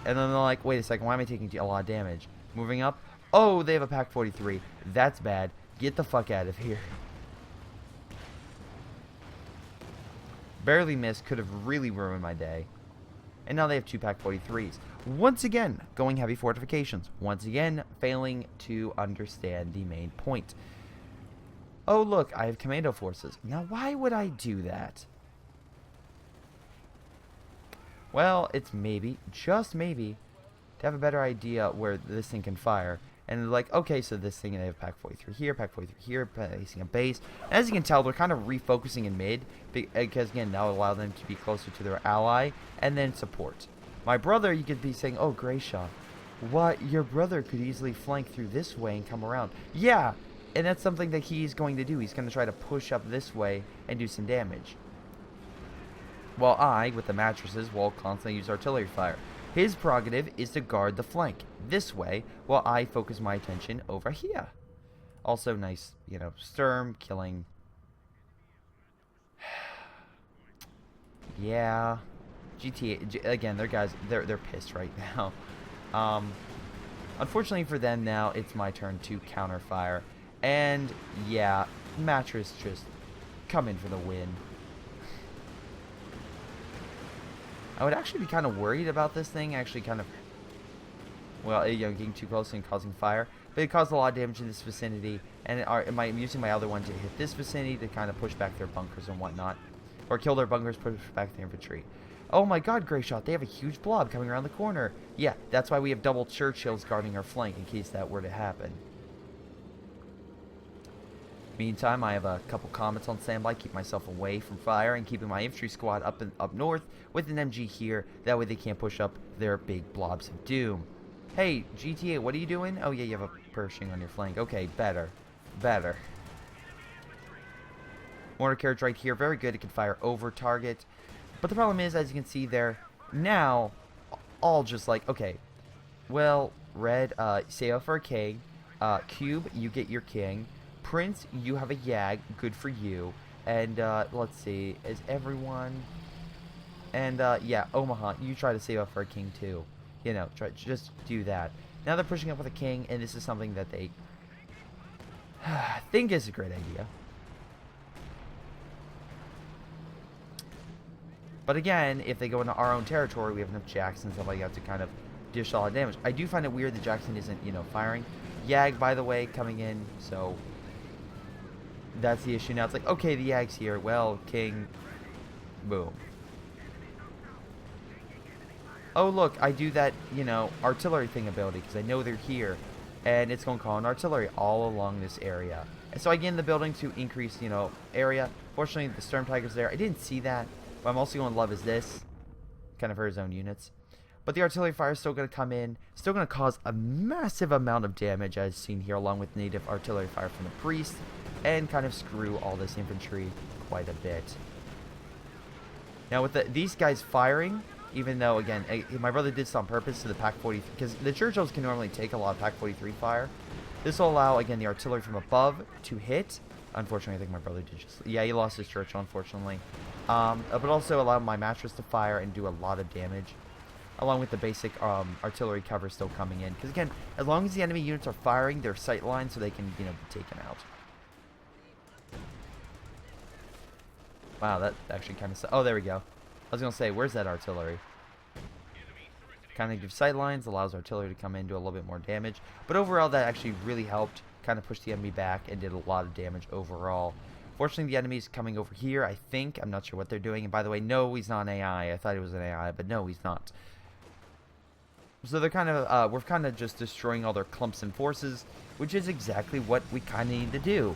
And then they're like, wait a second, why am I taking a lot of damage? Moving up. Oh, they have a pack 43. That's bad. Get the fuck out of here. Barely missed. Could have really ruined my day. And now they have 2 pack 43s. Once again, going heavy fortifications. Once again, failing to understand the main point. Oh, look, I have commando forces. Now, why would I do that? Well, it's maybe, just maybe, to have a better idea where this thing can fire. And like, okay, so this thing, they have pack 43 here, pack 43 here, placing a base. And as you can tell, they're kind of refocusing in mid, because again, that will allow them to be closer to their ally, and then support. My brother, you could be saying, oh, Greyshot, what? Your brother could easily flank through this way and come around. Yeah, and that's something that he's going to do. He's going to try to push up this way and do some damage. While I, with the mattresses, will constantly use artillery fire. His prerogative is to guard the flank this way, while I focus my attention over here. Also nice, you know, Sturm, killing. Yeah. GTA, again, they're pissed right now. Unfortunately for them now, it's my turn to counter fire. And, yeah, mattress just come in for the win. I would actually be kind of worried about this thing actually kind of, well, you know, getting too close and causing fire. But it caused a lot of damage in this vicinity, and I'm using my other one to hit this vicinity to kind of push back their bunkers and whatnot. Or kill their bunkers, push back the infantry. Oh my god, Greyshot, they have a huge blob coming around the corner. Yeah, that's why we have double Churchills guarding our flank in case that were to happen. Meantime, I have a couple comets on standby, keep myself away from fire, and keeping my infantry squad up north with an MG here. That way they can't push up their big blobs of doom. Hey, GTA, what are you doing? Oh yeah, you have a Pershing on your flank. Okay, better. Better. Mortar carriage right here, very good. It can fire over target. But the problem is, as you can see there, now, all just like, okay, well, red, save up for a king. Cube, you get your king. Prince, you have a Yag, good for you. And, let's see, is everyone... And, yeah, Omaha, you try to save up for a king, too. You know, just do that. Now they're pushing up with a king, and this is something that they think is a great idea. But again, if they go into our own territory, we have enough Jacks and stuff like that to kind of dish all the damage. I do find it weird that Jackson isn't, you know, firing. Yag, by the way, coming in, so... That's the issue now. It's like, okay, the Yag's here. Well, king. Boom. oh look, I do that, you know, artillery thing ability because I know they're here, and it's going to call in artillery all along this area. And so I gain the building to increase, you know, area. Fortunately, the Storm Tiger's there. I didn't see that. What I'm also going to love is this, kind of for his own units. But the artillery fire is still going to come in, still going to cause a massive amount of damage as seen here, along with native artillery fire from the priest, and kind of screw all this infantry quite a bit. Now with these guys firing, even though, again, my brother did this on purpose to the Pack 43, because the Churchills can normally take a lot of Pack 43 fire. This will allow, again, the artillery from above to hit. Unfortunately, I think my brother did just... Yeah, he lost his Churchill, unfortunately. But also allow my mattress to fire and do a lot of damage, along with the basic artillery cover still coming in. Because, again, as long as the enemy units are firing their sight line so they can, you know, be taken out. Wow, that actually kind of... Oh, there we go. I was going to say, where's that artillery? Kind of gives sight lines, allows artillery to come in, do a little bit more damage. But overall, that actually really helped kind of push the enemy back and did a lot of damage overall. Fortunately, the enemy's coming over here, I think. I'm not sure what they're doing. And by the way, no, he's not an AI. I thought he was an AI, but no, he's not. So they're kind of, we're kind of just destroying all their clumps and forces, which is exactly what we kind of need to do.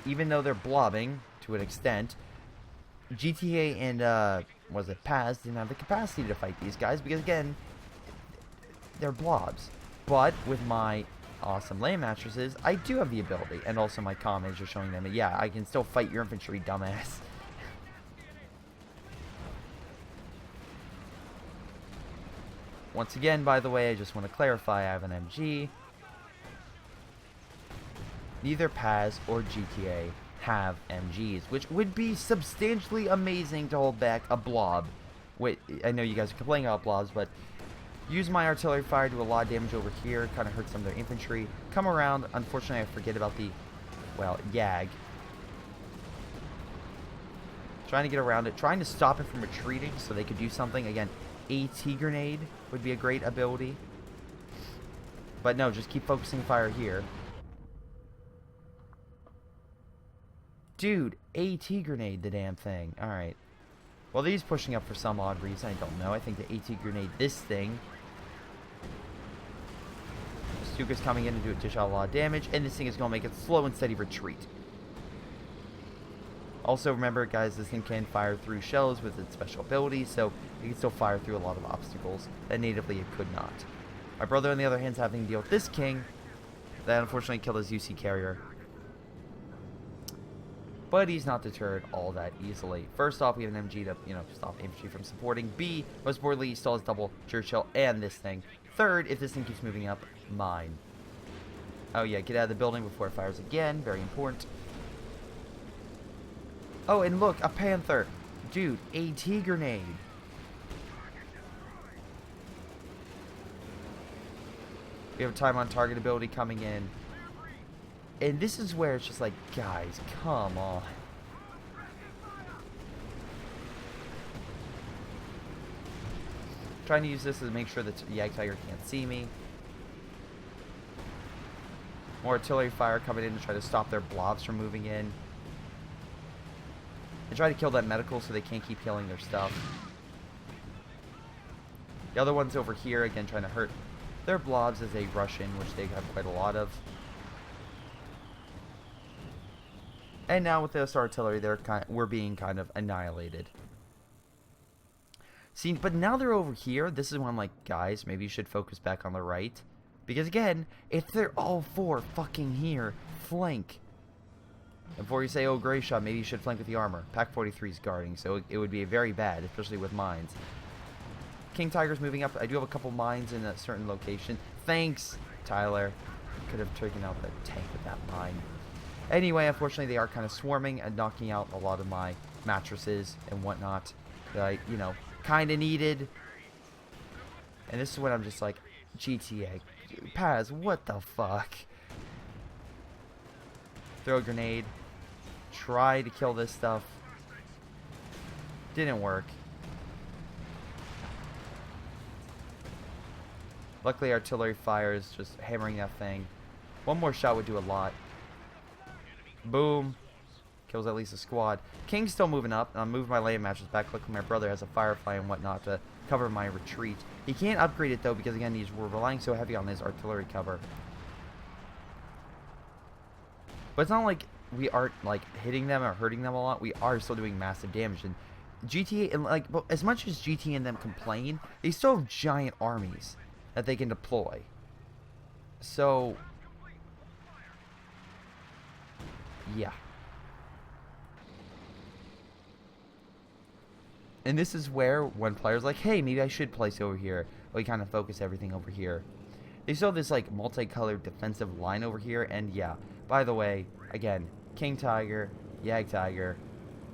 Even though they're blobbing to an extent, GTA and, was it Paz didn't have the capacity to fight these guys because, again, they're blobs. But with my awesome land mattresses, I do have the ability, and also my comments are showing them that, yeah, I can still fight your infantry, dumbass. Once again, by the way, I just want to clarify, I have an MG. Neither Paz or GTA have MGs, which would be substantially amazing to hold back a blob. Wait, I know you guys are complaining about blobs, but use my artillery fire, do a lot of damage over here, kind of hurt some of their infantry. Come around, unfortunately I forget about the, well, YAG. Trying to get around it, trying to stop it from retreating so they could do something. Again, AT grenade would be a great ability. But no, just keep focusing fire here. Dude, AT grenade the damn thing. Alright. Well, he's pushing up for some odd reason. I don't know. I think the AT grenade this thing. Stuka's coming in to dish out a lot of damage. And this thing is going to make it slow and steady retreat. Also, remember, guys, this thing can fire through shells with its special ability. So, it can still fire through a lot of obstacles that natively it could not. My brother, on the other hand, is having to deal with this king. That unfortunately killed his UC carrier. But he's not deterred all that easily. First off, we have an MG to, you know, stop infantry from supporting. B, most importantly, he still has double Churchill and this thing. Third, if this thing keeps moving up, mine. Oh yeah, get out of the building before it fires again. Very important. Oh, and look, a Panther. Dude, AT grenade. We have a time on target ability coming in. And this is where it's just like, guys, come on. Trying to use this to make sure that Yag Tiger can't see me. More artillery fire coming in to try to stop their blobs from moving in. And try to kill that medical so they can't keep healing their stuff. The other one's over here, again, trying to hurt their blobs as they rush in, which they have quite a lot of. And now with this artillery, we're being kind of annihilated. See, but now they're over here. This is when I'm like, guys, maybe you should focus back on the right. Because again, if they're all four fucking here, flank. And before you say, oh, Greyshot, maybe you should flank with the armor. Pack 43 is guarding, so it would be very bad, especially with mines. King Tiger's moving up. I do have a couple mines in a certain location. Thanks, Tyler. Could have taken out the tank with that mine. Anyway, unfortunately, they are kind of swarming and knocking out a lot of my mattresses and whatnot that I, you know, kind of needed. And this is when I'm just like, GTA, Paz, what the fuck? Throw a grenade. Try to kill this stuff. Didn't work. Luckily, artillery fire is just hammering that thing. One more shot would do a lot. Boom. kills at least a squad. King's still moving up, and I'm moving my land matches back. Luckily, my brother has a Firefly and whatnot to cover my retreat. He can't upgrade it, though, because, again, we're relying so heavy on his artillery cover. But it's not like we aren't, like, hitting them or hurting them a lot. We are still doing massive damage. And GTA, and, like, as much as GTA and them complain, they still have giant armies that they can deploy. So, yeah. And this is where one player's like, hey, maybe I should place over here. We kind of focus everything over here. They still have this, like, multicolored defensive line over here. And, yeah, by the way, again, King Tiger, Yag Tiger,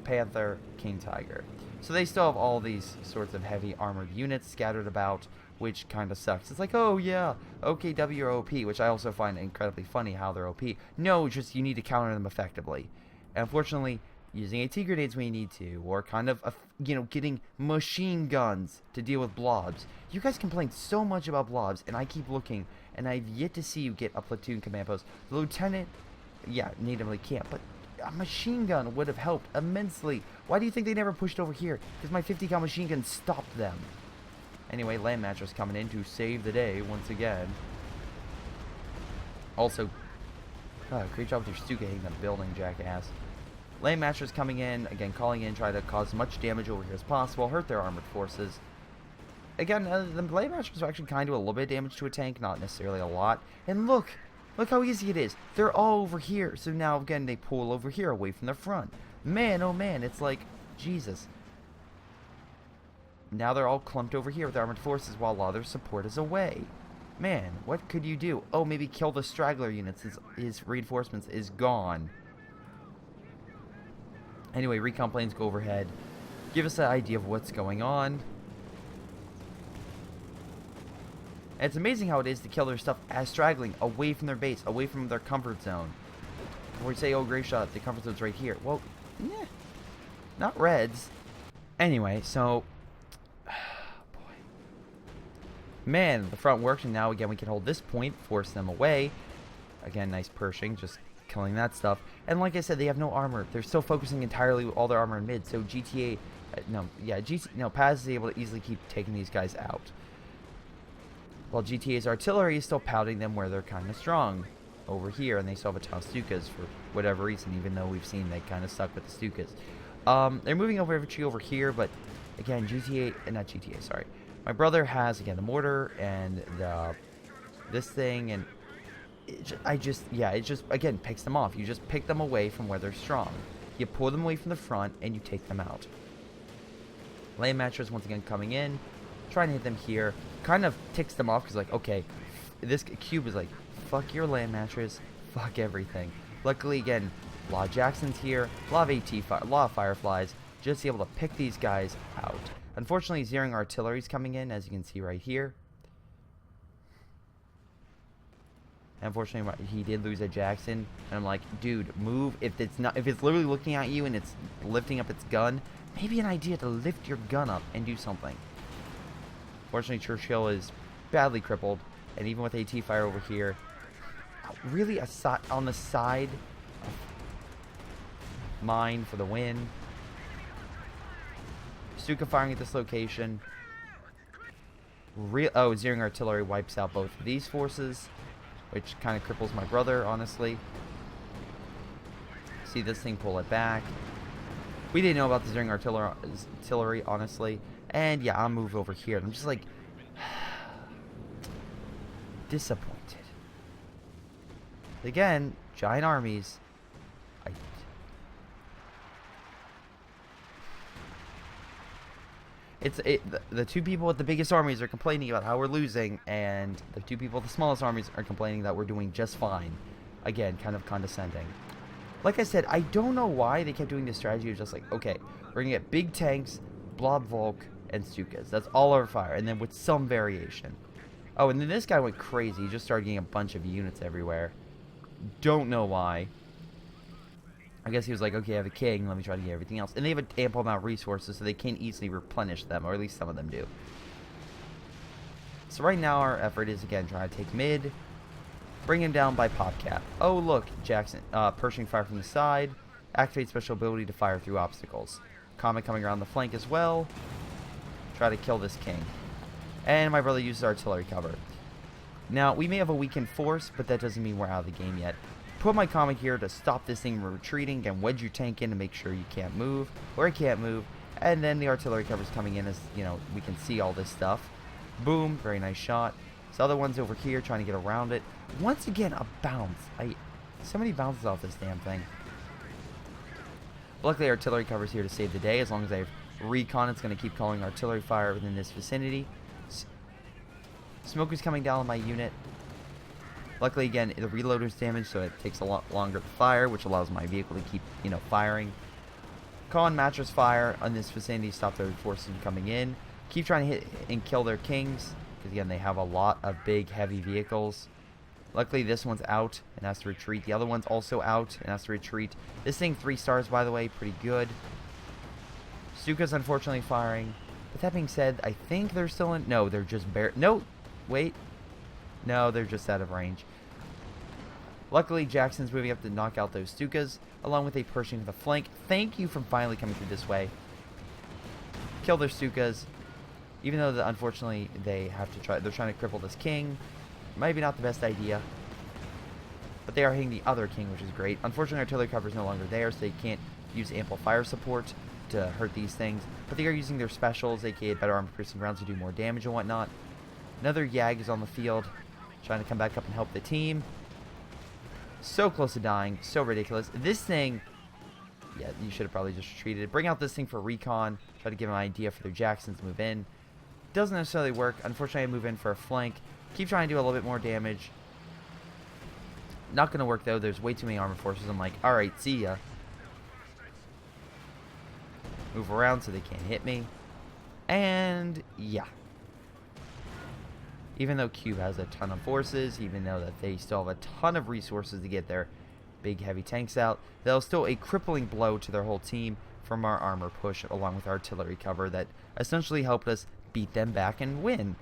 Panther, King Tiger. So they still have all these sorts of heavy armored units scattered about, which kind of sucks. It's like, oh, yeah, OKW are OP, which I also find incredibly funny how they're OP. No, just you need to counter them effectively. And unfortunately, using AT grenades when you need to, or kind of, you know, getting machine guns to deal with blobs. You guys complain so much about blobs, and I keep looking, and I've yet to see you get a platoon command post. The lieutenant, yeah, natively can't, but a machine gun would have helped immensely. Why do you think they never pushed over here? Because my 50 cal machine gun stopped them. Anyway, land matchers coming in to save the day once again. Also, great job with your Stuka hitting the building, jackass. Land matchers coming in, again, calling in, try to cause as much damage over here as possible, hurt their armored forces. Again, the land matchers are actually kind of do a little bit of damage to a tank, not necessarily a lot. And look how easy it is. They're all over here. So now, again, they pull over here away from the front. Man, oh man, it's like, Jesus. Now they're all clumped over here with armored forces while a lot of their support is away. Man, what could you do? Oh, maybe kill the straggler units. His reinforcements is gone. Anyway, recon planes go overhead. Give us an idea of what's going on. And it's amazing how it is to kill their stuff as straggling away from their base, away from their comfort zone. Before we say, oh, Greyshot, the comfort zone's right here. Well, yeah, not Reds. Anyway, so, boy. Man, the front works, and now, again, we can hold this point, force them away. Again, nice Pershing, just killing that stuff. And like I said, they have no armor. They're still focusing entirely with all their armor in mid, so GTA, Paz is able to easily keep taking these guys out. While GTA's artillery is still pounding them where they're kind of strong over here, and they still have a ton of Stukas for whatever reason, even though we've seen they kind of suck with the Stukas. They're moving over infantry over here, but again, sorry. My brother has, again, the mortar and this thing, and it just, again, picks them off. You just pick them away from where they're strong. You pull them away from the front, and you take them out. Land matchers, once again, coming in, trying to hit them here. Kind of ticks them off, because, like, okay, this cube is like, fuck your land matchers, fuck everything. Luckily, again, a lot of Jacksons here, a lot of Fireflies, just able to pick these guys out. Unfortunately, zeroing artillery is coming in, as you can see right here. Unfortunately, he did lose a Jackson, and I'm like, dude, move. If it's literally looking at you and it's lifting up its gun, maybe an idea to lift your gun up and do something. Fortunately, Churchill is badly crippled, and even with AT fire over here, really on the side of mine for the win. Stuka firing at this location. Zeroing artillery wipes out both of these forces, which kind of cripples my brother, honestly. See this thing pull it back. We didn't know about the zeroing artillery, honestly. And yeah, I'll move over here. I'm just like disappointed. Again, giant armies. The two people with the biggest armies are complaining about how we're losing, and the two people with the smallest armies are complaining that we're doing just fine. Again, kind of condescending. Like I said, I don't know why they kept doing this strategy of just like, okay, we're gonna get big tanks, Blob Volk, and Stukas. That's all our fire, and then with some variation. Oh, and then this guy went crazy. He just started getting a bunch of units everywhere. Don't know why. I guess he was like, okay, I have a king, let me try to get everything else. And they have an ample amount of resources, so they can easily replenish them, or at least some of them do. So right now our effort is, again, trying to take mid, bring him down by pop cap. Oh, look, Jackson, Pershing fire from the side. Activate special ability to fire through obstacles. Comet coming around the flank as well. Try to kill this king. And my brother uses artillery cover. Now, we may have a weakened force, but that doesn't mean we're out of the game yet. Put my comet here to stop this thing from retreating, and wedge your tank in to make sure you can't move, or it can't move. And then the artillery cover's coming in as, you know, we can see all this stuff. Boom, very nice shot. This other one's over here trying to get around it. Once again, a bounce. So many bounces off this damn thing. Luckily, artillery cover's here to save the day. As long as I have recon, it's going to keep calling artillery fire within this vicinity. Smoke is coming down on my unit. Luckily, again, the reloader's damaged, so it takes a lot longer to fire, which allows my vehicle to keep, you know, firing. Call on mattress fire on this vicinity, stop their forces from coming in. Keep trying to hit and kill their kings, because again, they have a lot of big, heavy vehicles. Luckily, this one's out and has to retreat. The other one's also out and has to retreat. This thing, 3 stars, by the way, pretty good. Stuka's unfortunately firing. But that being said, I think they're still in... No, they're just no, wait. No, they're just out of range. Luckily, Jackson's moving up to knock out those Stukas, along with a Pershing with a flank. Thank you for finally coming through this way. Kill their Stukas. Even though, unfortunately, they have to try... They're trying to cripple this king. Maybe not the best idea. But they are hitting the other king, which is great. Unfortunately, artillery cover is no longer there, so they can't use ample fire support to hurt these things. But they are using their specials, aka better armored piercing rounds, to do more damage and whatnot. Another Yag is on the field, trying to come back up and help the team. So close to dying. So ridiculous. This thing... Yeah, you should have probably just retreated. Bring out this thing for recon. Try to give them an idea for their Jacksons to move in. Doesn't necessarily work. Unfortunately, I move in for a flank. Keep trying to do a little bit more damage. Not going to work, though. There's way too many armored forces. I'm like, alright, see ya. Move around so they can't hit me. And, yeah. Even though Cube has a ton of forces, even though that they still have a ton of resources to get their big heavy tanks out, they'll still a crippling blow to their whole team from our armor push along with artillery cover that essentially helped us beat them back and win.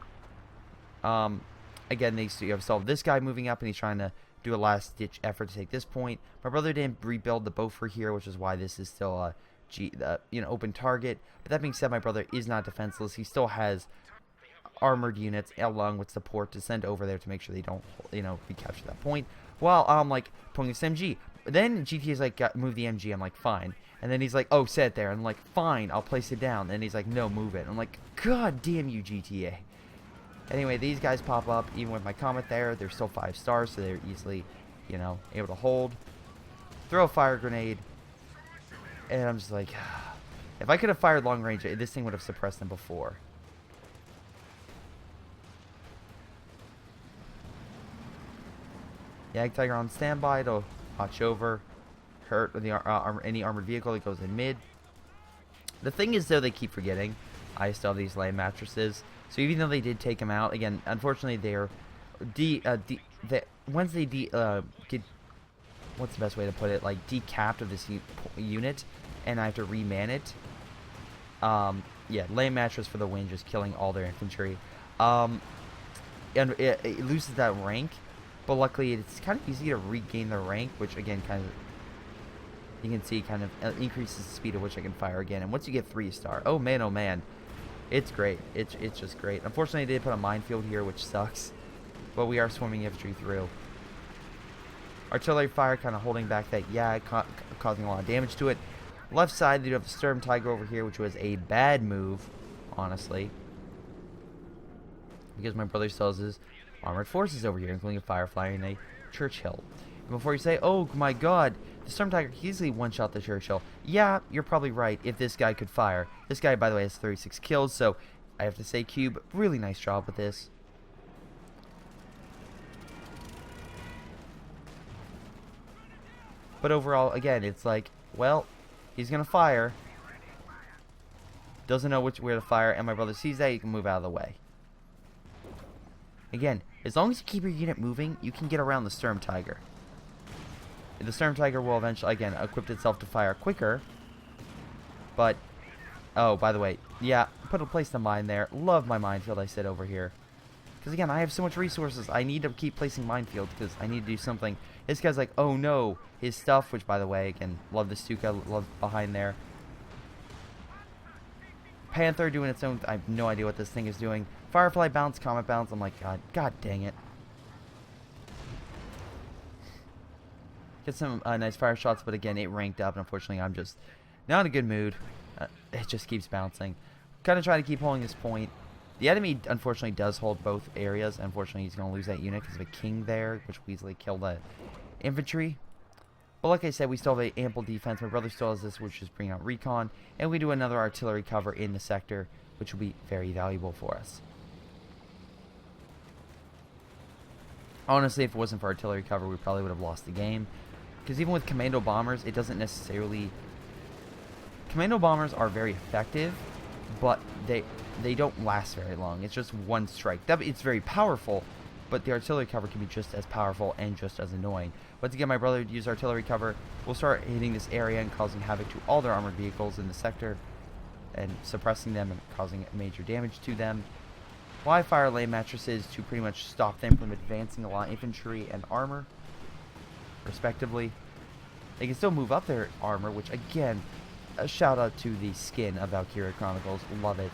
Again, you have solved this guy moving up, and he's trying to do a last-ditch effort to take this point. My brother didn't rebuild the Beaufort here, which is why this is still a open target. But that being said, my brother is not defenseless. He still has armored units along with support to send over there to make sure they don't, recapture that point. While I'm like pulling this MG. Then GT is like, move the MG. I'm like, fine. And then he's like, oh, set it there. And I'm like, fine, I'll place it down. And he's like, no, move it. I'm like, God damn you, GTA. Anyway, these guys pop up. Even with my Comet there, they're still 5 stars, so they're easily, able to hold. Throw a fire grenade. And I'm just like, if I could have fired long range, this thing would have suppressed them before. Yag Tiger on standby to watch over, hurt any armored vehicle that goes in mid. The thing is, though, they keep forgetting I still have these land mattresses. So even though they did take them out, again, unfortunately, they're once they get, what's the best way to put it, like decapped of this unit, and I have to reman it. Yeah, land mattress for the win, just killing all their infantry. And it loses that rank, but luckily it's kind of easy to regain the rank, which again kind of, you can see, kind of increases the speed at which I can fire again. And once you get 3-star, oh man, it's great. It's just great. Unfortunately, they did put a minefield here, which sucks, but we are swarming infantry through. Artillery fire kind of holding back that Yag, causing a lot of damage to it. Left side, you have the Sturm Tiger over here, which was a bad move, honestly, because my brother still has his armored forces over here, including a Firefly and a Churchill. And before you say, oh my god, the Storm Tiger can easily one-shot the Churchill. Yeah, you're probably right, if this guy could fire. This guy, by the way, has 36 kills, so I have to say, Cube, really nice job with this. But overall, again, it's like, well, he's going to fire. Doesn't know where to fire, and my brother sees that, you can move out of the way. Again, as long as you keep your unit moving, you can get around the Sturm Tiger. The Sturm Tiger will eventually, again, equip itself to fire quicker. But, oh, by the way, yeah, place the mine there. Love my minefield I set over here. Because again, I have so much resources. I need to keep placing minefields because I need to do something. This guy's like, oh no, his stuff, which by the way, again, love the Stuka, love behind there. Panther doing its own, I have no idea what this thing is doing. Firefly bounce, Comet bounce, I'm like, god dang it. Get some nice fire shots, but again, it ranked up, and unfortunately, I'm just not in a good mood. It just keeps bouncing. Kind of trying to keep holding this point. The enemy, unfortunately, does hold both areas. Unfortunately, he's going to lose that unit because of a king there, which will easily kill the infantry. But like I said, we still have an ample defense. My brother still has this, which is bringing out recon. And we do another artillery cover in the sector, which will be very valuable for us. Honestly, if it wasn't for artillery cover, we probably would have lost the game. Because even with commando bombers, it doesn't necessarily... Commando bombers are very effective, but they don't last very long. It's just one strike. It's very powerful, but the artillery cover can be just as powerful and just as annoying. Once again, my brother used artillery cover. We'll start hitting this area and causing havoc to all their armored vehicles in the sector and suppressing them and causing major damage to them. Why fire lane mattresses to pretty much stop them from advancing a lot of infantry and armor, respectively. They can still move up their armor, which again, a shout out to the skin of Valkyria Chronicles. Love it.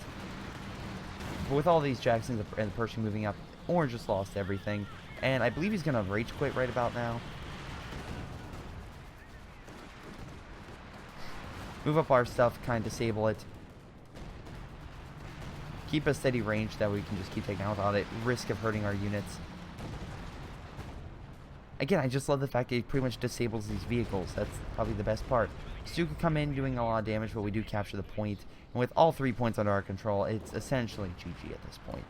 But with all these Jacksons and the Pershing moving up, Orange just lost everything. And I believe he's going to rage quit right about now. Move up our stuff, kind of disable it. Keep a steady range that we can just keep taking out without it. Risk of hurting our units. Again, I just love the fact that it pretty much disables these vehicles. That's probably the best part. Stu could come in doing a lot of damage, but we do capture the point. And with all 3 points under our control, it's essentially GG at this point.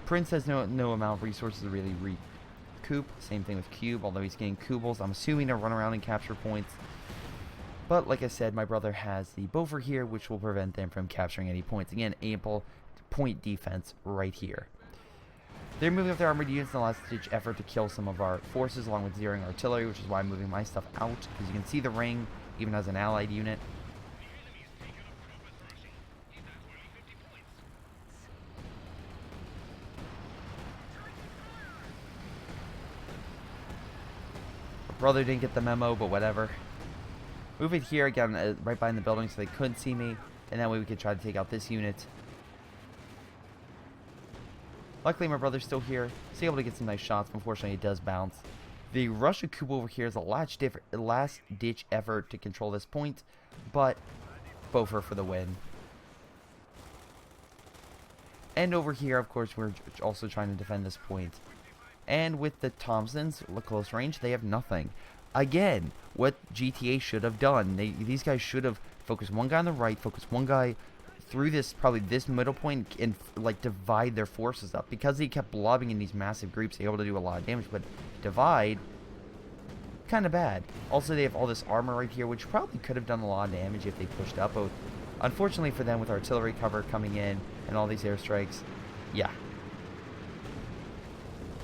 Prince has no amount of resources to really recoup. Same thing with Cube, although he's getting Kubles. I'm assuming to run around and capture points. But like I said, my brother has the Beaufort here, which will prevent them from capturing any points. Again, ample point defense right here. They're moving up their armored units in the last-ditch effort to kill some of our forces, along with zeroing artillery, which is why I'm moving my stuff out. Because you can see the ring, even as an allied unit. My brother didn't get the memo, but whatever. Move it here, again, right behind the building so they couldn't see me. And that way we could try to take out this unit. Luckily, my brother's still here. He's able to get some nice shots, but unfortunately, it does bounce. The Russia coup over here is a last-ditch effort to control this point, but Beaufort for the win. And over here, of course, we're also trying to defend this point. And with the Thompsons, close range, they have nothing. Again, what GTA should have done. These guys should have focused one guy on the right, focused one guy through this, probably this middle point, and like divide their forces up. Because they kept blobbing in these massive groups, they were able to do a lot of damage, but divide, kind of bad. Also, they have all this armor right here, which probably could have done a lot of damage if they pushed up, but unfortunately for them, with artillery cover coming in and all these airstrikes, yeah.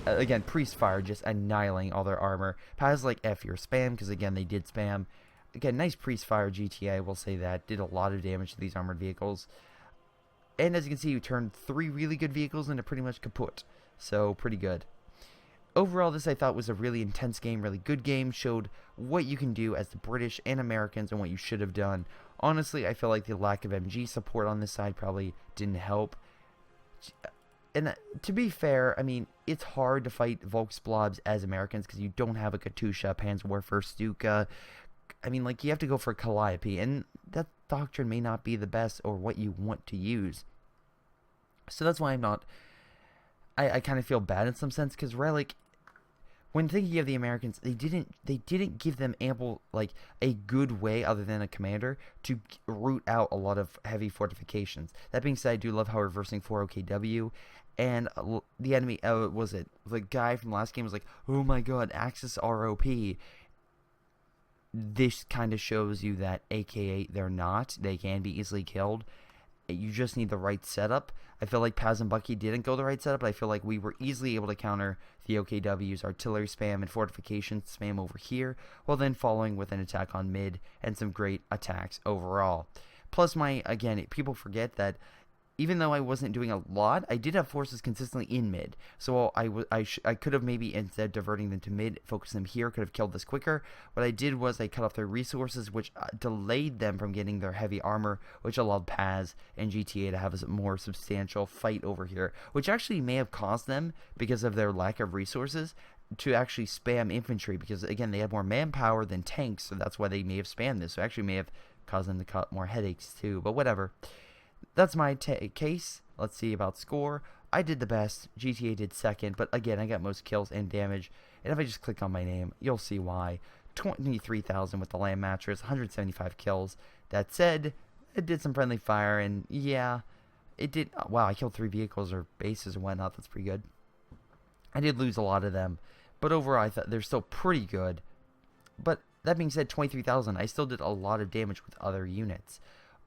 Again, Priest Fire just annihilating all their armor. Paz like F your spam, because again, they did spam. Again, nice Priest Fire GTA, I will say that. Did a lot of damage to these armored vehicles. And as you can see, you turned 3 really good vehicles into pretty much kaput. So, pretty good. Overall, this I thought was a really intense game, really good game. Showed what you can do as the British and Americans and what you should have done. Honestly, I feel like the lack of MG support on this side probably didn't help. And to be fair, I mean, it's hard to fight Volksblobs as Americans because you don't have a Katusha, Panzerwerfer, Stuka. I mean, like, you have to go for Calliope, and that doctrine may not be the best or what you want to use. So that's why I'm not... I kind of feel bad in some sense, because Relic, when thinking of the Americans, they didn't give them ample, like, a good way other than a commander to root out a lot of heavy fortifications. That being said, I do love how reversing 4 OKW, and the enemy, was it, the guy from the last game was like, oh my god, Axis ROP. This kind of shows you that, aka, they're not. They can be easily killed. You just need the right setup. I feel like Paz and Bucky didn't go the right setup, but I feel like we were easily able to counter the OKW's artillery spam and fortification spam over here, while then following with an attack on mid and some great attacks overall. Plus, again, people forget that even though I wasn't doing a lot, I did have forces consistently in mid. So I could have maybe, instead of diverting them to mid, focused them here, could have killed this quicker. What I did was I cut off their resources, which delayed them from getting their heavy armor, which allowed Paz and GTA to have a more substantial fight over here, which actually may have caused them, because of their lack of resources, to actually spam infantry, because again, they have more manpower than tanks, so that's why they may have spammed this. So actually may have caused them to cut more headaches too, but whatever. That's my case. Let's see about score. I did the best. GTA did second, but again, I got most kills and damage. And if I just click on my name, you'll see why. 23,000 with the land mattress, 175 kills. That said, it did some friendly fire, and yeah, it did. Wow, I killed 3 vehicles or bases and whatnot. That's pretty good. I did lose a lot of them, but overall, I thought they're still pretty good. But that being said, 23,000, I still did a lot of damage with other units.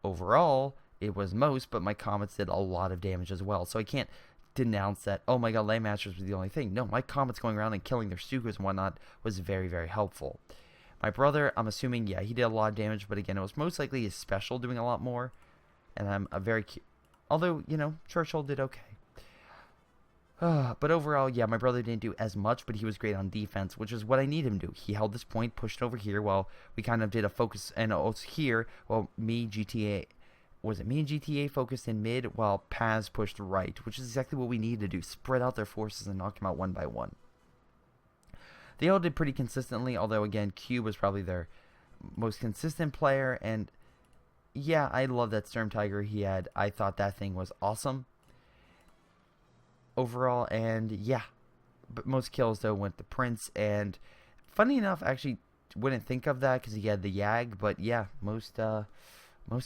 Overall, it was most, but my comets did a lot of damage as well. So I can't denounce that, oh my god, land masters was the only thing. No, my comets going around and killing their Stukas and whatnot was very, very helpful. My brother, I'm assuming, yeah, he did a lot of damage, but again, it was most likely his special doing a lot more. And I'm a very... Although, you know, Churchill did okay. But overall, yeah, my brother didn't do as much, but he was great on defense, which is what I need him to do. He held this point, pushed over here, while we kind of did a focus, and also here, while me, GTA... Was it me and GTA focused in mid, while Paz pushed right, which is exactly what we needed to do. Spread out their forces and knock them out one by one. They all did pretty consistently, although, again, Q was probably their most consistent player, and yeah, I love that Storm Tiger he had. I thought that thing was awesome overall, and yeah, but most kills, though, went to Prince, and funny enough, I actually wouldn't think of that because he had the Yag, but yeah, most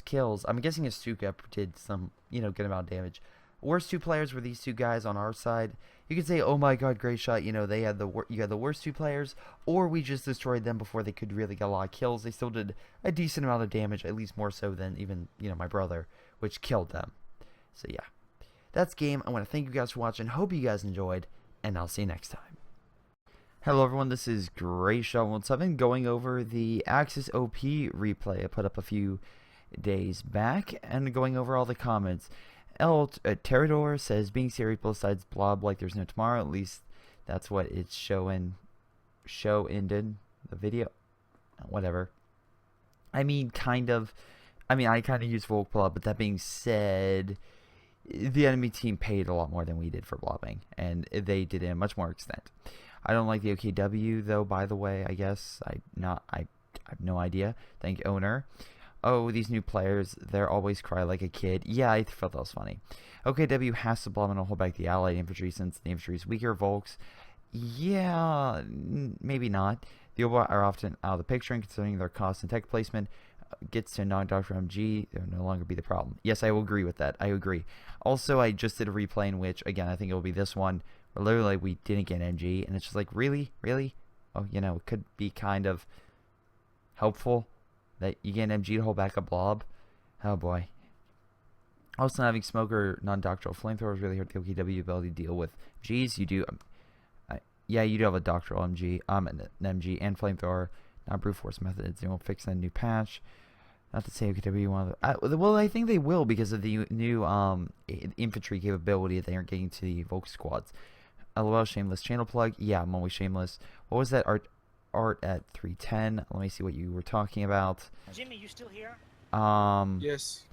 kills. I'm guessing his Stuka did some, you know, good amount of damage. Worst 2 players were these 2 guys on our side. You could say, oh my god, Greyshot, you know, they had you had the worst 2 players, or we just destroyed them before they could really get a lot of kills. They still did a decent amount of damage, at least more so than even, you know, my brother, which killed them. So yeah, that's game. I want to thank you guys for watching. Hope you guys enjoyed, and I'll see you next time. Hello everyone, this is Greyshot17 going over the Axis OP replay I put up a few days back, and going over all the comments. Terador says, being serious both sides blob like there's no tomorrow. At least that's what it's showing. Ended the video. Whatever. I mean, kind of. I mean, I kind of use Volk blob, but that being said, the enemy team paid a lot more than we did for blobbing, and they did it in much more extent. I don't like the OKW though, by the way, I guess. I have no idea. Thank you, owner. Oh, these new players, they're always cry like a kid. Yeah, I thought that was funny. OKW has to blob and hold back the allied infantry since the infantry is weaker. Volks, yeah, maybe not. The Obot are often out of the picture, and considering their cost and tech placement gets to non-Dr. MG, they'll no longer be the problem. Yes, I will agree with that. I agree. Also, I just did a replay in which, again, I think it will be this one, where literally we didn't get MG, and it's just like, really? Really? Oh, you know, it could be kind of helpful that you get an MG to hold back a blob. Oh boy. Also, not having smoke or non-doctoral flamethrowers really hurt the OKW ability to deal with Gs. You do, yeah, you do have a doctoral MG, an MG and flamethrower, not brute force methods. They won't fix that new patch. Not to say OKW want to. Well, I think they will because of the new infantry capability that they aren't getting to the Volk squads. LOL, shameless channel plug. Yeah, I'm always shameless. What was that art at 310? Let me see what you were talking about. Jimmy, you still here? Yes.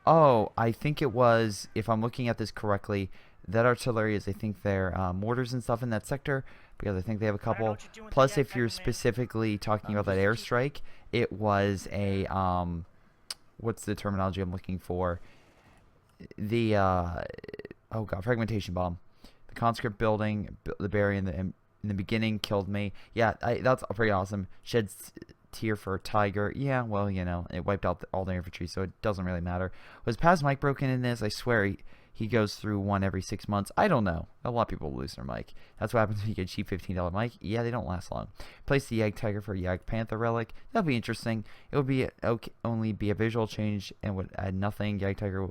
Oh, I think it was, if I'm looking at this correctly, that artillery is, I think, their mortars and stuff in that sector, because I think they have a couple. Plus, if you're specifically talking about that airstrike, it was a, what's the terminology I'm looking for? The, oh god, fragmentation bomb. The conscript building, the berry in the beginning killed me. Yeah, that's pretty awesome. Sheds tier for Tiger. Yeah, well, you know, it wiped out all their infantry, so it doesn't really matter. Was Paz mic broken in this? I swear he goes through one every 6 months. I don't know. A lot of people lose their mic. That's what happens when you get a cheap $15 mic. Yeah, they don't last long. Place the Yag Tiger for Yag Panther relic. That'll be interesting. It would be only be a visual change and would add nothing. Yag Tiger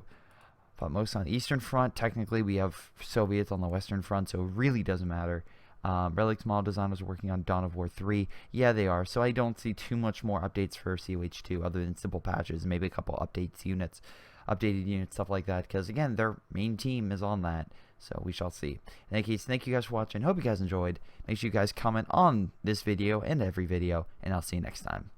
fought most on the Eastern Front. Technically, we have Soviets on the Western Front, so it really doesn't matter. Relic's model designers are working on Dawn of War 3. Yeah, they are. So I don't see too much more updates for COH2 other than simple patches, maybe a couple updates units. updated units, stuff like that, because again, their main team is on that. So we shall see. In any case, thank you guys for watching. Hope you guys enjoyed. Make sure you guys comment on this video and every video, and I'll see you next time.